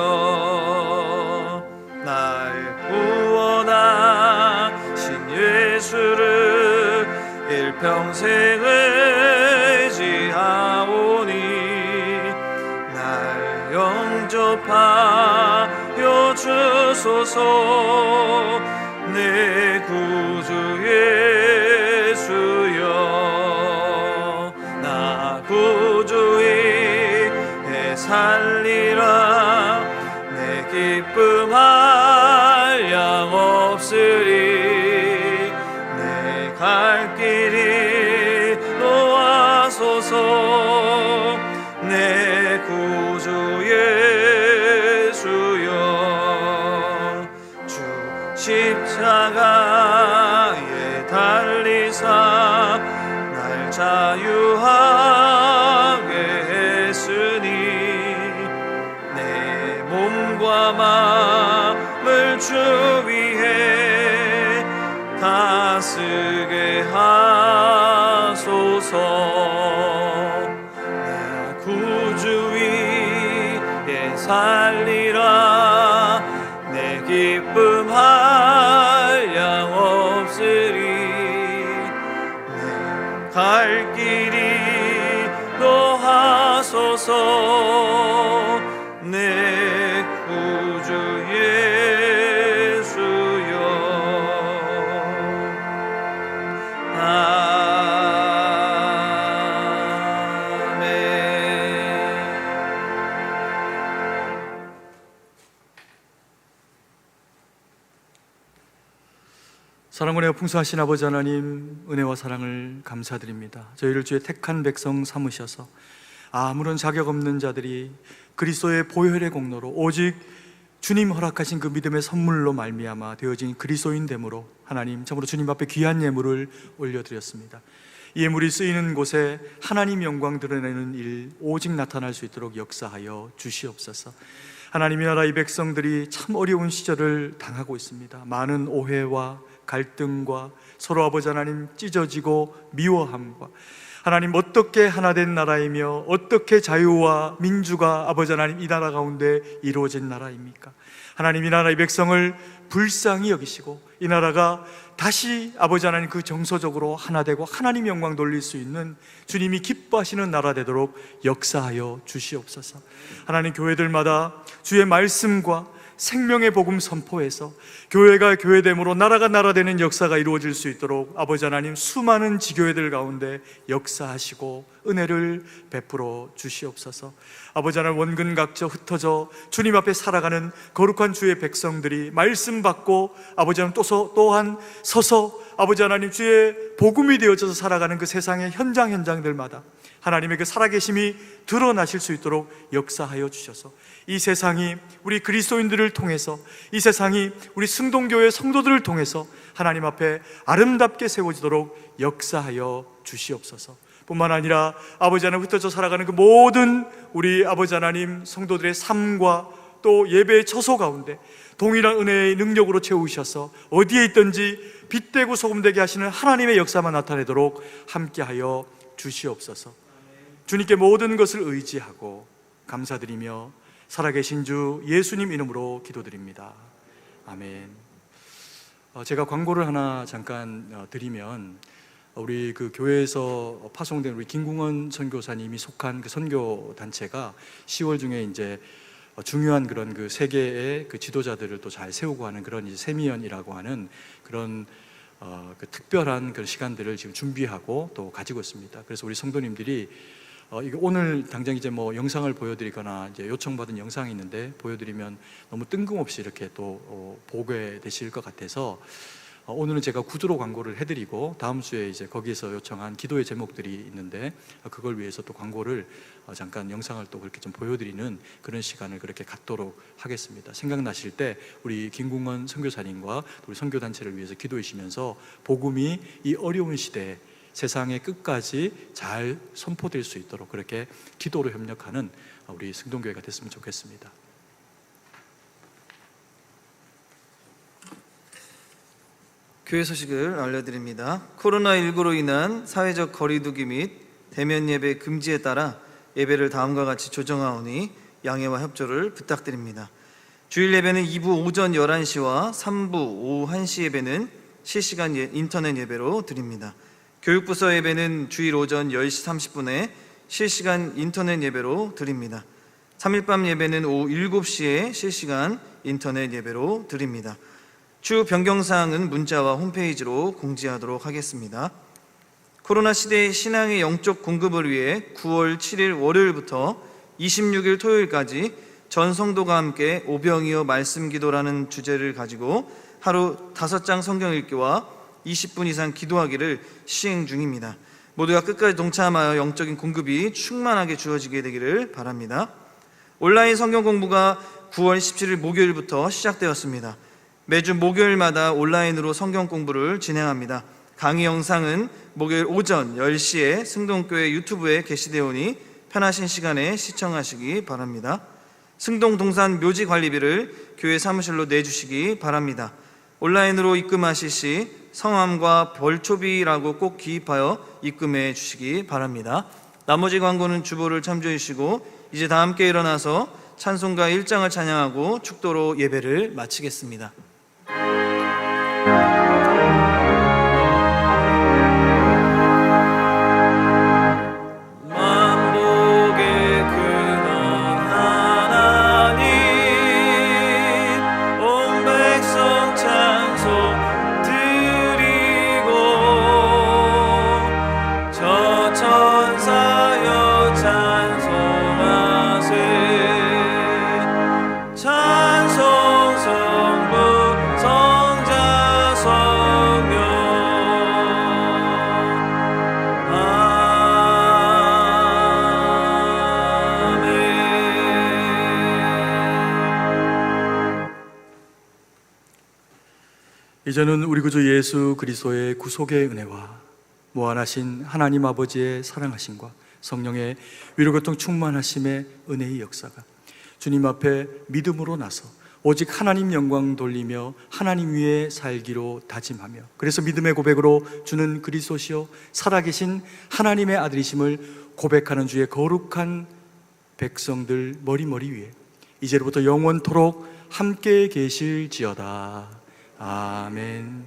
날 구원하신 예수를 일평생 의지하오니 날 영접하여 주소서. 내 구주 예수여, 나 구주 위에 살리라. 내 기쁨 한량 없으리. 내 갈 길이 도와소서. 내 구주 예수여, 주 십자가에 달리사 날 자유하게 했으니 내 몸과 마음을 주 위해 다스게 하소서. 나 구주 위에 살리라. 내 기쁨 한량 없으리. 내 갈 길이 노하소서. 내 구주 예수여, 아멘. 사랑과 풍성하신 아버지 하나님, 은혜와 사랑을 감사드립니다. 저희를 주의 택한 백성 삼으셔서 아무런 자격 없는 자들이 그리스도의 보혈의 공로로 오직 주님 허락하신 그 믿음의 선물로 말미암아 되어진 그리스도인 됨으로 하나님 참으로 주님 앞에 귀한 예물을 올려드렸습니다. 이 예물이 쓰이는 곳에 하나님 영광 드러내는 일 오직 나타날 수 있도록 역사하여 주시옵소서. 하나님의 나라 이 백성들이 참 어려운 시절을 당하고 있습니다. 많은 오해와 갈등과 서로 아버지 하나님 찢어지고 미워함과 하나님 어떻게 하나 된 나라이며 어떻게 자유와 민주가 아버지 하나님 이 나라 가운데 이루어진 나라입니까? 하나님 이 나라의 백성을 불쌍히 여기시고 이 나라가 다시 아버지 하나님 그 정서적으로 하나 되고 하나님 영광 돌릴 수 있는 주님이 기뻐하시는 나라 되도록 역사하여 주시옵소서. 하나님 교회들마다 주의 말씀과 생명의 복음 선포해서 교회가 교회됨으로 나라가 나라되는 역사가 이루어질 수 있도록 아버지 하나님 수많은 지교회들 가운데 역사하시고 은혜를 베풀어 주시옵소서. 아버지 하나님 원근 각져 흩어져 주님 앞에 살아가는 거룩한 주의 백성들이 말씀 받고 아버지 하나님 또한 서서 아버지 하나님 주의 복음이 되어져서 살아가는 그 세상의 현장들마다 하나님의 그 살아계심이 드러나실 수 있도록 역사하여 주셔서 이 세상이 우리 그리스도인들을 통해서, 이 세상이 우리 승동교회 성도들을 통해서 하나님 앞에 아름답게 세워지도록 역사하여 주시옵소서. 뿐만 아니라 아버지 하나님 흩어져 살아가는 그 모든 우리 아버지 하나님 성도들의 삶과 또 예배의 처소 가운데 동일한 은혜의 능력으로 채우셔서 어디에 있든지 빛되고 소금되게 하시는 하나님의 역사만 나타내도록 함께하여 주시옵소서. 주님께 모든 것을 의지하고 감사드리며 살아계신 주 예수님 이름으로 기도드립니다. 아멘. 제가 광고를 하나 잠깐 드리면, 우리 그 교회에서 파송된 우리 김궁원 선교사님이 속한 그 선교 단체가 10월 중에 이제 중요한 그런 그 세계의 그 지도자들을 또 잘 세우고 하는 그런 이제 세미연이라고 하는 그런 그 특별한 그런 시간들을 지금 준비하고 또 가지고 있습니다. 그래서 우리 성도님들이 이거 오늘 당장 이제 뭐 영상을 보여드리거나 이제 요청받은 영상이 있는데 보여드리면 너무 뜬금없이 이렇게 또 보게 되실 것 같아서 오늘은 제가 구두로 광고를 해드리고 다음 주에 이제 거기에서 요청한 기도의 제목들이 있는데 그걸 위해서 또 광고를 잠깐 영상을 또 그렇게 좀 보여드리는 그런 시간을 그렇게 갖도록 하겠습니다. 생각나실 때 우리 김궁원 선교사님과 우리 선교단체를 위해서 기도하시면서 복음이 이 어려운 시대에 세상의 끝까지 잘 선포될 수 있도록 그렇게 기도로 협력하는 우리 승동교회가 됐으면 좋겠습니다. 교회 소식을 알려드립니다. 코로나19로 인한 사회적 거리두기 및 대면 예배 금지에 따라 예배를 다음과 같이 조정하오니 양해와 협조를 부탁드립니다. 주일 예배는 2부 오전 11시와 3부 오후 1시 예배는 실시간 인터넷 예배로 드립니다. 교육부서 예배는 주일 오전 10시 30분에 실시간 인터넷 예배로 드립니다. 3일 밤 예배는 오후 7시에 실시간 인터넷 예배로 드립니다. 추후 변경사항은 문자와 홈페이지로 공지하도록 하겠습니다. 코로나 시대의 신앙의 영적 공급을 위해 9월 7일 월요일부터 26일 토요일까지 전 성도가 함께 오병이어 말씀 기도라는 주제를 가지고 하루 5장 성경 읽기와 20분 이상 기도하기를 시행 중입니다. 모두가 끝까지 동참하여 영적인 공급이 충만하게 주어지게 되기를 바랍니다. 온라인 성경 공부가 9월 17일 목요일부터 시작되었습니다. 매주 목요일마다 온라인으로 성경 공부를 진행합니다. 강의 영상은 목요일 오전 10시에 승동교회 유튜브에 게시되오니 편하신 시간에 시청하시기 바랍니다. 승동 동산 묘지 관리비를 교회 사무실로 내주시기 바랍니다. 온라인으로 입금하실 시 성함과 벌초비라고 꼭 기입하여 입금해 주시기 바랍니다. 나머지 광고는 주보를 참조해 주시고 이제 다 함께 일어나서 찬송가 1장을 찬양하고 축도로 예배를 마치겠습니다. 이제는 우리 구주 예수 그리스도의 구속의 은혜와 무한하신 하나님 아버지의 사랑하심과 성령의 위로교통 충만하심의 은혜의 역사가 주님 앞에 믿음으로 나서 오직 하나님 영광 돌리며 하나님 위에 살기로 다짐하며 그래서 믿음의 고백으로 주는 그리스도시요 살아계신 하나님의 아들이심을 고백하는 주의 거룩한 백성들 머리머리 위에 이제로부터 영원토록 함께 계실지어다. 아멘.